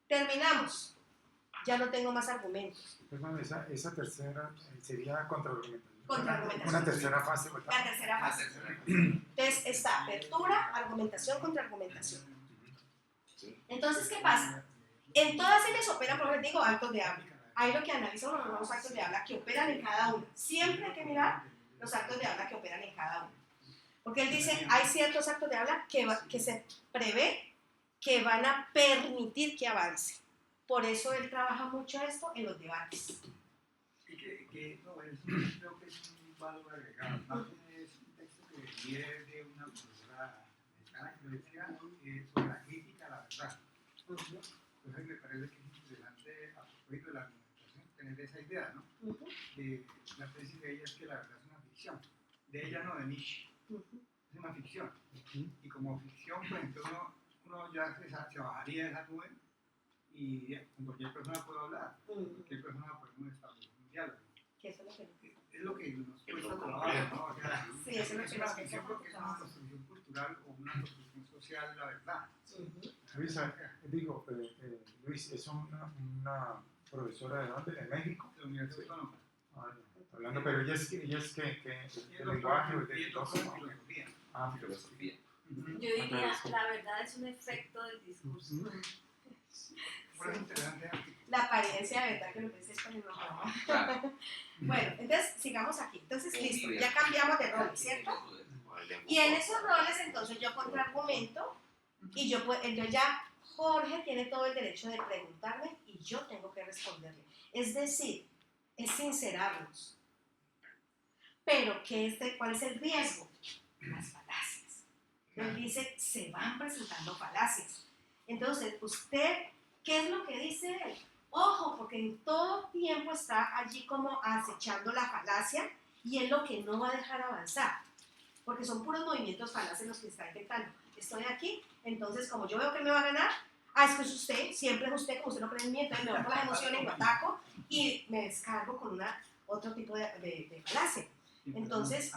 Terminamos. Ya no tengo más argumentos. Perdón, esa tercera sería contraargumentación. Contraargumentación. Una tercera fase. ¿Verdad? La tercera fase. Entonces está apertura, argumentación, contraargumentación. Entonces, ¿qué pasa? En todas ellas operan, por ejemplo, digo, actos de habla. Ahí lo que analizamos son los actos de habla que operan en cada uno. Siempre hay que mirar los actos de habla que operan en cada uno. Porque él dice, hay ciertos actos de habla que se prevé que van a permitir que avance. Por eso él trabaja mucho esto en los debates. Y no, creo que es un valor agregado. Más bien es un texto que viene de una profesora mexicana que decía sobre la crítica a la verdad. Entonces me parece que es interesante a propósito de la argumentación tener esa idea, ¿no? La tesis de ella es que la verdad es una ficción. De ella no, de Nietzsche. Es una ficción. Y como ficción, pues entonces uno ya se bajaría de esa nube y con cualquier persona puedo hablar. Cualquier persona podemos establecer un diálogo. Es lo que nos cuesta trabajo, ¿no? O sea, sí, eso es una ficción porque es una construcción cultural o una construcción social, la verdad. Luis, es una profesora de dónde, de México. De la Universidad Autónoma. Hablando, pero ella es que el lenguaje de filosofía. Yo diría, la verdad es un efecto del discurso. Por eso es interesante. La apariencia de verdad que lo que dice es con el nombre. Claro. Bueno, entonces sigamos aquí. Entonces, Sí, listo, sí, ya cambiamos de rol, ¿cierto? O el Y en esos roles, entonces yo contraargumento y entonces ya Jorge tiene todo el derecho de preguntarme y yo tengo que responderle. Es decir, es sincerarnos. Pero, ¿cuál es el riesgo? Las falacias. Él dice, se van presentando falacias. Entonces, usted, ¿qué es lo que dice él? Ojo, porque en todo tiempo está allí como acechando la falacia y es lo que no va a dejar avanzar. Porque son puros movimientos falaces los que está intentando. Estoy aquí, entonces como yo veo que me va a ganar, es que es usted, siempre es usted, como usted no cree en mí, entonces me voy por las emociones, lo ataco y me descargo con otro tipo de falacia. Entonces,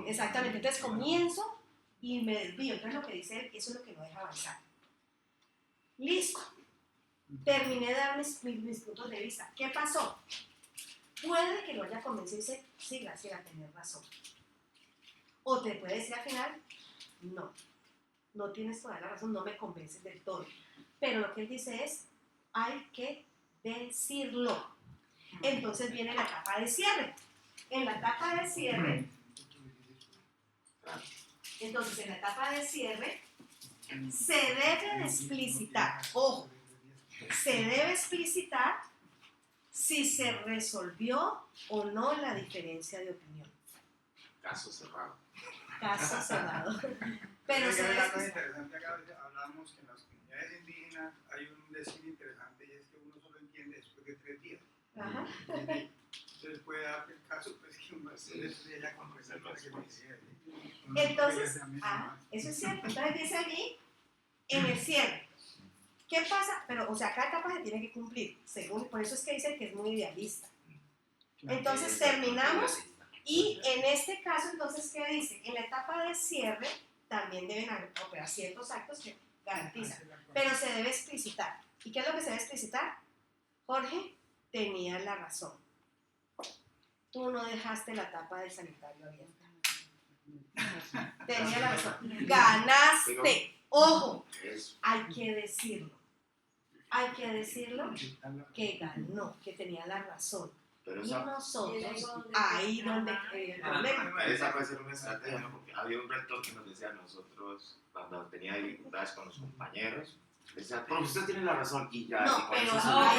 exactamente, entonces comienzo y me desvío. Entonces lo que dice él, eso es lo que no deja avanzar. Listo. Terminé de dar mis puntos de vista. ¿Qué pasó? Puede que lo haya convencido y dice, sí, Graciela, tenés razón. O te puede decir al final, no tienes toda la razón, no me convences del todo. Pero lo que él dice es, hay que decirlo. Entonces viene la etapa de cierre. En la etapa de cierre, entonces en la etapa de cierre, se debe de explicitar, ojo, se debe explicitar si se resolvió o no la diferencia de opinión. caso cerrado. Caso cerrado. Pero Pero se que debe algo explicitar. interesante acá, hablamos que en las comunidades indígenas hay un decir interesante y es que uno solo entiende después de 3 días. Ajá. Entonces puede dar el caso pues, que uno desde ya con esa cosa que me decía. Entonces, eso es cierto. Entonces dice allí, en el cierre. ¿Qué pasa? Pero, o sea, cada etapa se tiene que cumplir, por eso es que dicen que es muy idealista. Entonces terminamos y en este caso, entonces, ¿qué dice? En la etapa de cierre también deben operar ciertos actos que garantizan, pero se debe explicitar. ¿Y qué es lo que se debe explicitar? Jorge tenía la razón. Tú no dejaste la tapa del sanitario abierta. Tenía la razón. Ganaste. Ojo, hay que decirlo. Hay que decirlo que ganó, que tenía la razón. Pero Y esa, nosotros, ahí donde el problema. esa puede ser una estrategia, ¿no? Porque había un rector que nos decía a nosotros, cuando tenía dificultades con los compañeros, decía, pero usted tiene la razón y ya. No, y con pero eso no,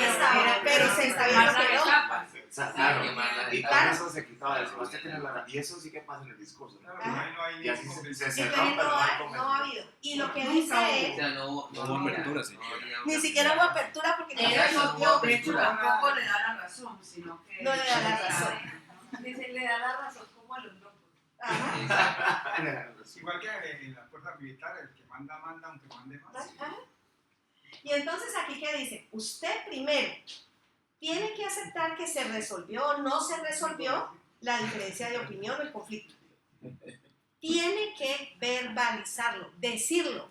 pero se está viendo que no. Claro, y con Claro. eso se quitaba, decía, usted tiene la razón. Y eso sí que pasa en el discurso, ¿no? Y así se cerró, Entonces pero no no hay ha habido. Y lo que Nunca dice hubo. él, O sea, no hubo apertura, sí. ni siquiera hubo apertura porque no Era era no, De hecho, tampoco le da la razón, sino que... No le da la razón. Dice, le da la razón como a los locos. Ajá. Igual que en la fuerza militar, el que manda, aunque mande más. Ajá. Y entonces aquí ¿qué dice? Usted primero tiene que aceptar que se resolvió o no se resolvió la diferencia de opinión o el conflicto. Tiene que verbalizarlo, decirlo.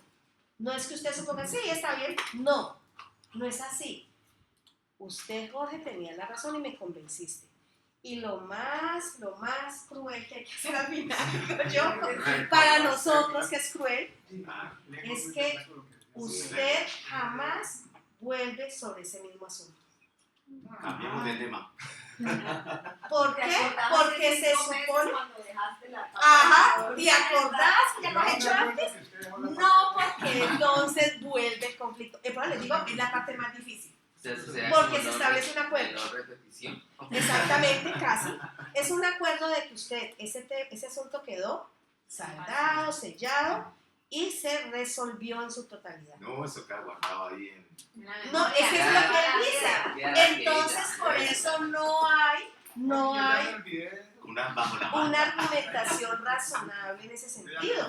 No es que usted suponga, sí, está bien. No, no es así. Usted, Jorge, tenía la razón y me convenciste. Y lo más cruel que hay que hacer al final, digo yo, para nosotros que es cruel, es que usted jamás vuelve sobre ese mismo asunto. Cambiemos de tema. ¿Por ¿Te qué? acordás Porque hace se 5 meses supone... cuando dejaste la tapa? Ajá, ¿te acordás que ya lo has hecho antes? No, porque entonces vuelve el conflicto. Pero les digo, es la parte más difícil. Porque se establece un acuerdo. No repetición. Exactamente, casi. Es un acuerdo de que usted, ese asunto quedó saldado, sellado y se resolvió en su totalidad. No, eso queda guardado ahí en... No, es que es lo que él dice. Entonces, por eso no hay Bajo la mano. una argumentación razonable en ese sentido.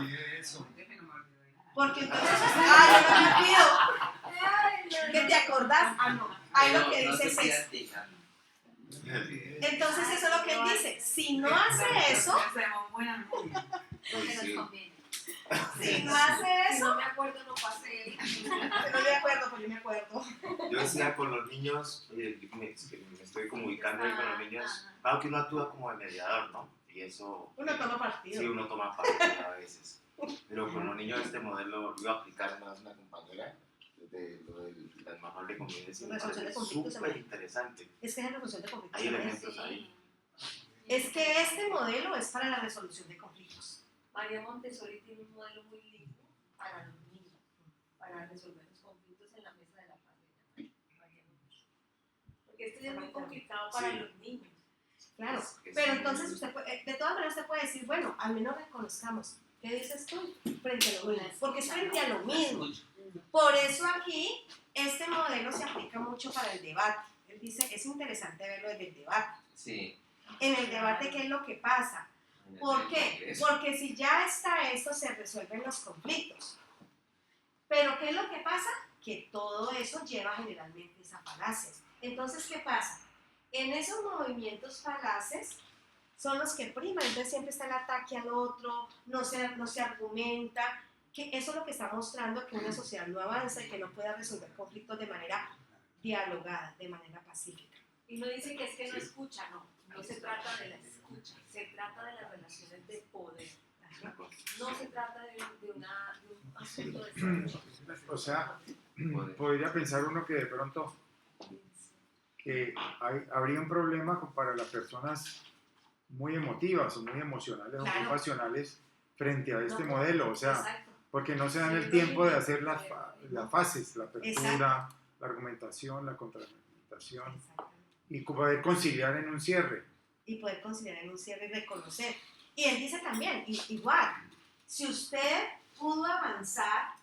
Porque entonces, yo no me olvido. ¿Que te acordás? No. Ahí lo que dice es eso. Entonces, eso es lo que él dice. Si no hace eso, Porque nos conviene. si no hace Si eso, no me acuerdo, no pasé. no me acuerdo, pues yo me acuerdo. Yo decía con los niños, me estoy comunicando ahí con los niños, claro que uno actúa como de mediador, ¿no? Y eso... Uno toma partido. Sí, uno toma partido a veces. Pero con los niños este modelo lo iba a aplicar más una compañera de lo del manual de convivencia me Resolución de parece conflictos, súper interesante. Es que es la resolución de conflictos. Hay también. elementos ahí. Es que este modelo es para la resolución de conflictos. María Montessori tiene un modelo muy lindo para los niños, para resolver los conflictos en la mesa de la familia. María Montessori. Porque esto ya es muy complicado para los niños. Claro, Es pero muy entonces usted puede, de todas maneras usted puede decir, bueno, al menos reconozcamos. ¿Qué dices tú? Frente a lo mismo. Porque es frente a lo mismo. Por eso aquí, este modelo se aplica mucho para el debate. Él dice, es interesante verlo desde el debate. Sí. En el debate, ¿qué es lo que pasa? ¿Por qué? Porque si ya está esto, se resuelven los conflictos. Pero ¿qué es lo que pasa? Que todo eso lleva generalmente esas falacias. Entonces, ¿qué pasa? En esos movimientos falaces son los que priman, entonces siempre está el ataque al otro, no se argumenta, que eso es lo que está mostrando que una sociedad no avanza y que no pueda resolver conflictos de manera dialogada, de manera pacífica. Y no dice que es que no escucha, no se trata de la escucha, se trata de las relaciones de poder. No se trata de un asunto de salud. O sea, podría pensar uno que de pronto que habría un problema para las personas muy emotivas o muy emocionales o muy Claro. pasionales frente a este No, modelo, o sea, Exacto. porque no se dan Sí, el no tiempo de tiene hacer las fases, la apertura, Exacto. la argumentación, la contraargumentación Exactamente. y poder conciliar en un cierre. Y poder considerar en un cierre y reconocer. Y él dice también, igual, si usted pudo avanzar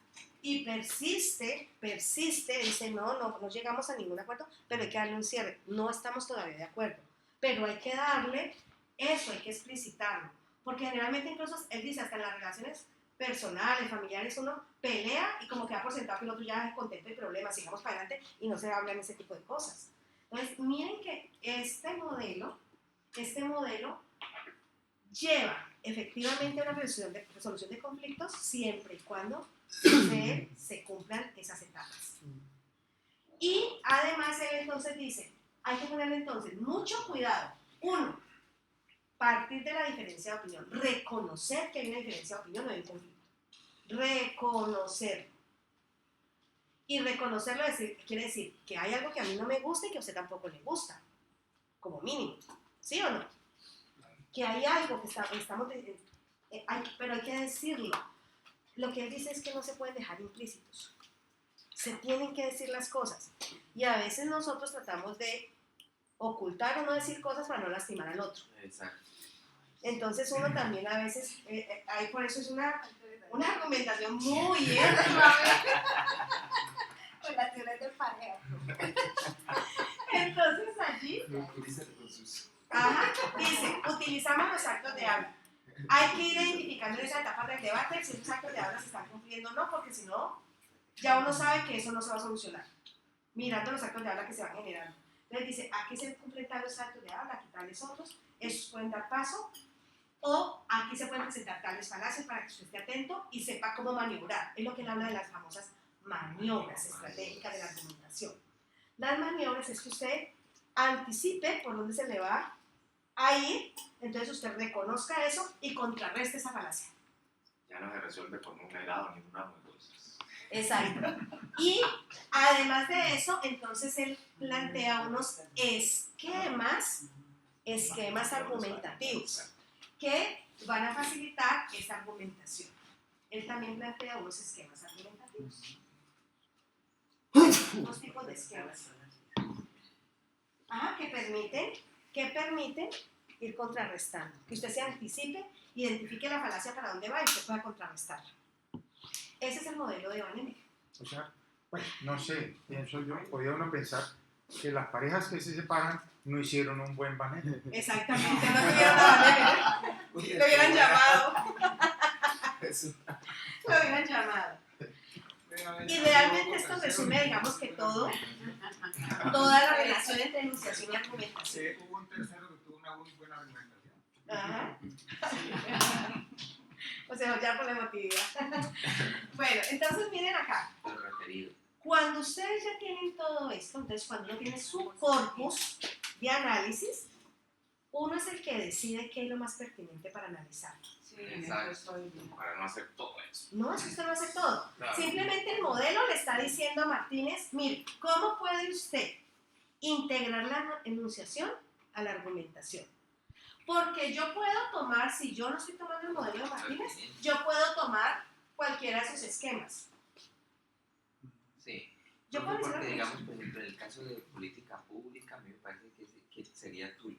y persiste, dice, no llegamos a ningún acuerdo, pero hay que darle un cierre. No estamos todavía de acuerdo, pero hay que darle eso, hay que explicitarlo. Porque generalmente incluso, él dice, hasta en las relaciones personales, familiares, uno pelea y como que da por sentado que el otro ya es contento y problema, sigamos para adelante y no se habla en ese tipo de cosas. Entonces, miren que este modelo lleva efectivamente a una resolución de conflictos siempre y cuando se cumplan esas etapas. Y además él entonces dice, hay que ponerle entonces mucho cuidado. Uno, partir de la diferencia de opinión, reconocer que hay una diferencia de opinión, no hay un conflicto. Reconocer. Y reconocerlo quiere decir que hay algo que a mí no me gusta y que a usted tampoco le gusta, como mínimo. ¿Sí o no? Que hay algo que estamos... pero hay que decirlo. Lo que él dice es que no se pueden dejar implícitos. Se tienen que decir las cosas. Y a veces nosotros tratamos de ocultar o no decir cosas para no lastimar al otro. Exacto. Entonces uno también a veces... ahí por eso es una argumentación muy relaciones de pareja. Entonces allí... dice, utilizamos los actos de habla. Hay que ir identificando en esa etapa del debate si esos actos de habla se están cumpliendo o no, porque si no, ya uno sabe que eso no se va a solucionar, mirando los actos de habla que se van generando. Entonces dice, aquí se cumplen tales actos de habla, aquí tales otros, esos pueden dar paso, o aquí se pueden presentar tales falacias para que usted esté atento y sepa cómo maniobrar. Es lo que él habla de las famosas maniobras estratégicas de la argumentación. Las maniobras es que usted anticipe por dónde se le va a ir, entonces usted reconozca eso y contrarreste esa falacia. Ya no se resuelve con un helado ni un ramo de cosas. Exacto. Y además de eso, entonces él plantea unos esquemas argumentativos que van a facilitar esa argumentación. Él también plantea unos esquemas argumentativos. Dos tipos de esquemas. Que permiten ir contrarrestando. Que usted se anticipe, identifique la falacia para dónde va y usted pueda contrarrestarla. Ese es el modelo de Van Emmeck. O sea, bueno, no sé, pienso yo, podría uno pensar que las parejas que se separan no hicieron un buen Van Emmeck. Exactamente, no tuvieron a Van Emmeck. Lo hubieran llamado. Lo hubieran llamado. Y realmente esto resume, digamos que toda la relación entre enunciación y argumentación. Sí, hubo un tercero que tuvo una muy buena argumentación. Ajá. O sea, ya por la emotividad. Bueno, entonces miren acá. El referido. Cuando ustedes ya tienen todo esto, entonces cuando uno tiene su corpus de análisis, uno es el que decide qué es lo más pertinente para analizar. Si Sí, en Exacto. eso estoy bien. Para no hacer todo eso. No, es que usted no hace todo. Claro. Simplemente el modelo le está diciendo a Martínez, mire, ¿cómo puede usted integrar la enunciación a la argumentación? Porque yo puedo tomar, si yo no estoy tomando el modelo de Martínez, yo puedo tomar cualquiera de sus esquemas. Sí. Yo puedo decir Porque, algo. digamos, por ejemplo, en el caso de política pública, a mí me parece que sería tuyo.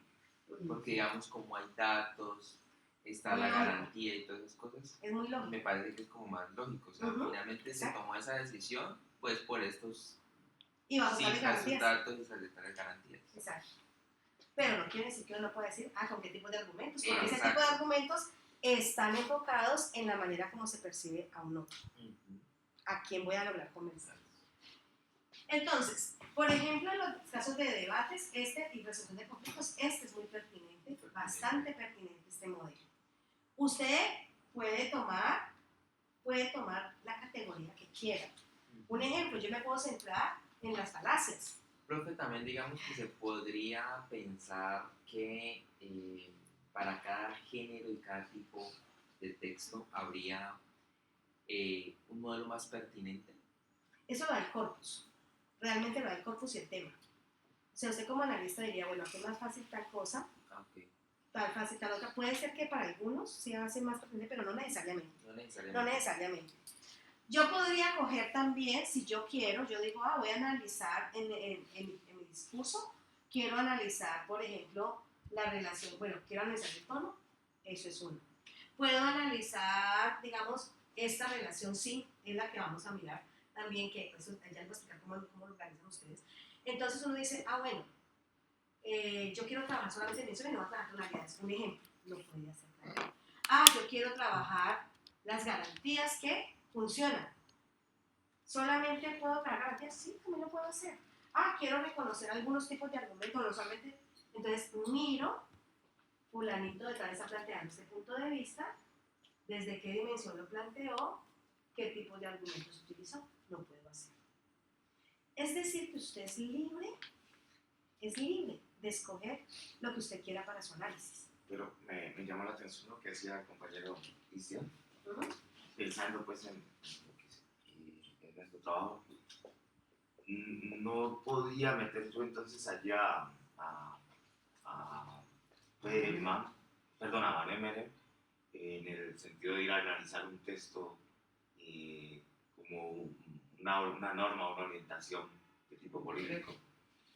Porque, digamos, como hay datos, está Muy la lógico. garantía y todas esas cosas, Es muy lógico. me parece que es como más lógico. O sea, Ujú. finalmente se Exacto. tomó esa decisión, pues por estos Y bajo tales cifras, sus garantías. datos y esas tales garantías. Exacto. Pero no quiere decir que uno pueda decir, con qué tipo de argumentos. Porque ese Exacto. tipo de argumentos están enfocados en la manera como se percibe a un otro. Ujú. ¿A quién voy a lograr convencer? Entonces, por ejemplo, en los casos de debates y resolución de conflictos, este es muy pertinente, bastante pertinente este modelo. Usted puede tomar la categoría que quiera. Un ejemplo, yo me puedo centrar en las falacias. Profe, también digamos que se podría pensar que para cada género y cada tipo de texto habría un modelo más pertinente. Eso lo da el corpus. Realmente lo da el corpus y el tema. O sea, usted como analista diría, bueno, aquí es más fácil tal cosa, Ah, ok. tal fácil tal otra. Puede ser que para algunos sí va a ser más pertinente, pero no necesariamente. No necesariamente. No necesariamente. Yo podría coger también, si yo quiero, yo digo, voy a analizar en mi discurso, quiero analizar, por ejemplo, la relación, quiero analizar el tono, eso es uno. Puedo analizar, digamos, esta relación, sí, es la que vamos a mirar también, que eso ya les voy a explicar cómo lo organizan ustedes. Entonces uno dice, yo quiero trabajar solamente en eso y no voy a trabajar tonalidades. Un ejemplo, lo podría hacer también. Yo quiero trabajar las garantías que funcionan. ¿Solamente puedo trabajar garantías? Sí, también lo puedo hacer. Quiero reconocer algunos tipos de argumentos, no solamente. Entonces miro, fulanito detrás está planteando este punto de vista, desde qué dimensión lo planteó, qué tipo de argumentos utilizó, lo puedo hacer. Es decir, que usted es libre de escoger lo que usted quiera para su análisis. Pero me llamó la atención lo que decía el compañero Cristian, ¿Uh? pensando pues en nuestro trabajo. No podía meter yo entonces allá a Manemere en el sentido de ir a analizar un texto como una norma o una orientación de tipo político.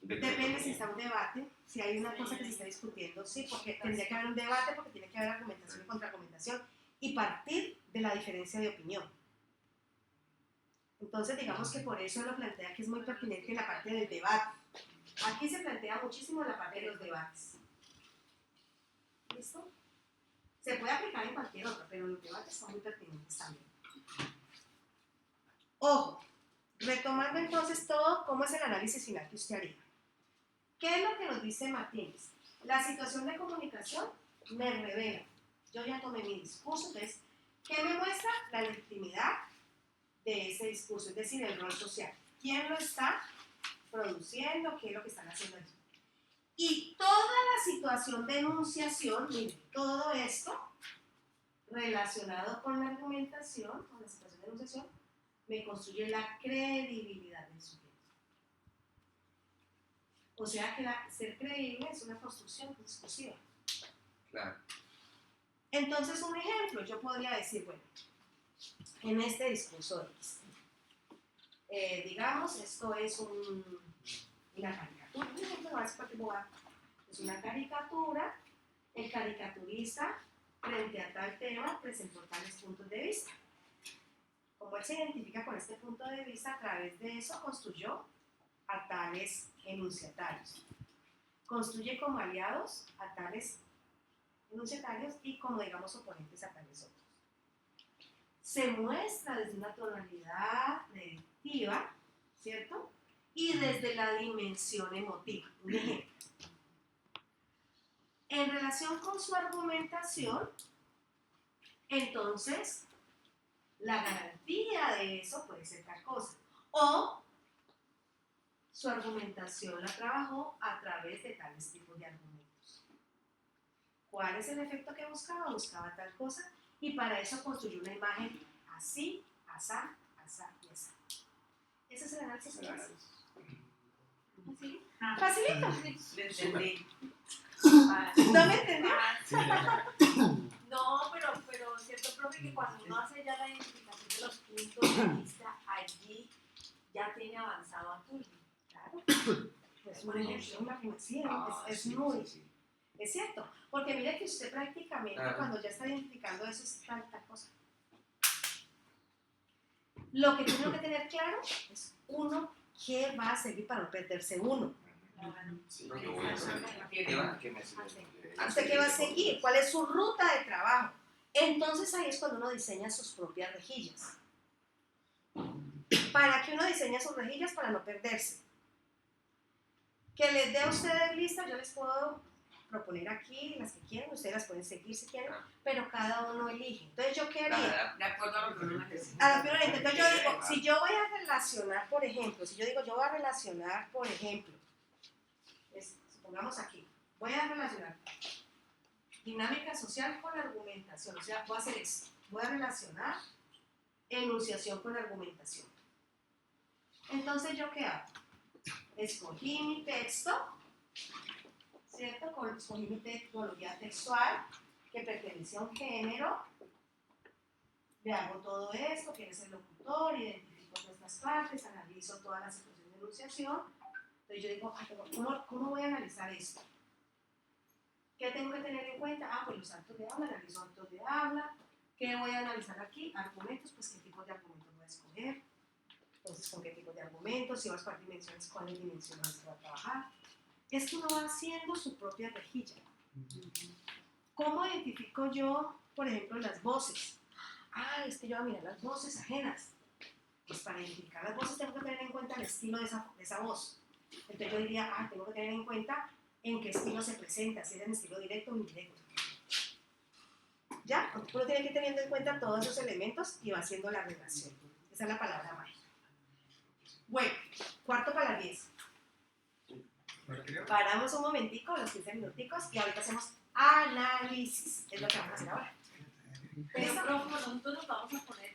Depende si está un debate, si hay una cosa que se está discutiendo, sí, porque tendría que haber un debate, porque tiene que haber argumentación y contraargumentación, y partir de la diferencia de opinión. Entonces, digamos que por eso lo plantea que es muy pertinente en la parte del debate. Aquí se plantea muchísimo la parte de los debates. ¿Listo? Se puede aplicar en cualquier otra, pero los debates son muy pertinentes también. Ojo, retomando entonces todo, ¿cómo es el análisis final que usted haría? ¿Qué es lo que nos dice Martínez? La situación de comunicación me revela. Yo ya tomé mi discurso, entonces, ¿qué me muestra? La legitimidad de ese discurso, es decir, el rol social. ¿Quién lo está produciendo? ¿Qué es lo que están haciendo allí? Y toda la situación de enunciación, miren, todo esto relacionado con la argumentación, con la situación de enunciación, me construye la credibilidad del sujeto. O sea que ser creíble es una construcción discursiva. Claro. Entonces, un ejemplo, yo podría decir, en este discurso X, digamos, esto es una caricatura, un ejemplo básico que puedo dar. Es una caricatura, el caricaturista, frente a tal tema, presentó tales puntos de vista. Como él se identifica con este punto de vista, a través de eso construyó a tales enunciatarios. Construye como aliados a tales enunciatarios y como, digamos, oponentes a tales otros. Se muestra desde una tonalidad predictiva, ¿cierto? Y desde la dimensión emotiva. Un ejemplo. En relación con su argumentación, entonces, la garantía de eso puede ser tal cosa. O su argumentación la trabajó a través de tales tipos de argumentos. ¿Cuál es el efecto que buscaba? Buscaba tal cosa Y para eso construyó una imagen así, asá, asá y asá. Ese es el análisis que hace. ¿Así? Facilito. Le entendí. ¿No me entendió? No, pero cierto, profe, que cuando uno hace ya la identificación de los puntos de vista, allí ya tiene avanzado a Turing. Claro. Pues por ejemplo, una poesía es muy... Es cierto, porque mire que usted prácticamente Claro. cuando ya está identificando eso es tanta cosa. Lo que tiene que tener claro es uno qué va a seguir para no perderse uno. Sí, lo que voy a hacer. ¿Qué me sirve? ¿Usted qué va a seguir? ¿Cuál es su ruta de trabajo? Entonces ahí es cuando uno diseña sus propias rejillas. ¿Para qué uno diseña sus rejillas? Para no perderse. Que les dé a ustedes listas, yo les puedo proponer aquí las que quieran, ustedes las pueden seguir si quieren, pero cada uno elige. Entonces yo qué haría. De acuerdo a lo que uno necesita. A lo que uno necesita. Entonces yo digo, si yo voy a relacionar, por ejemplo, supongamos aquí, voy a relacionar dinámica social con argumentación, o sea, voy a hacer esto, voy a relacionar enunciación con argumentación. Entonces, ¿yo qué hago? Escogí mi texto, ¿cierto? Escogí mi tecnología textual que pertenece a un género, le hago todo esto, quién es el locutor, identifico todas estas partes, analizo toda la situación de enunciación. Entonces yo digo, ¿cómo voy a analizar esto? ¿Qué tengo que tener en cuenta? Pues los actos de habla, analizo actos de habla. ¿Qué voy a analizar aquí? Argumentos, pues qué tipo de argumentos voy a escoger. Entonces, ¿con qué tipo de argumentos? Si vas para dimensiones, ¿cuáles dimensiones se va a trabajar? Esto uno va haciendo su propia rejilla. ¿Cómo identifico yo, por ejemplo, las voces? Es que yo voy a mirar las voces ajenas. Pues para identificar las voces tengo que tener en cuenta el estilo de esa voz. Entonces yo diría, tengo que tener en cuenta en qué estilo se presenta, si es en estilo directo o indirecto. ¿Ya? Uno tiene que ir teniendo en cuenta todos esos elementos y va haciendo la relación. Esa es la palabra mágica. Bueno, cuarto para las 10. Paramos un momentico, los 15 minuticos, y ahorita hacemos análisis. Es lo que vamos a hacer ahora. Pero, profe, nosotros nos vamos a poner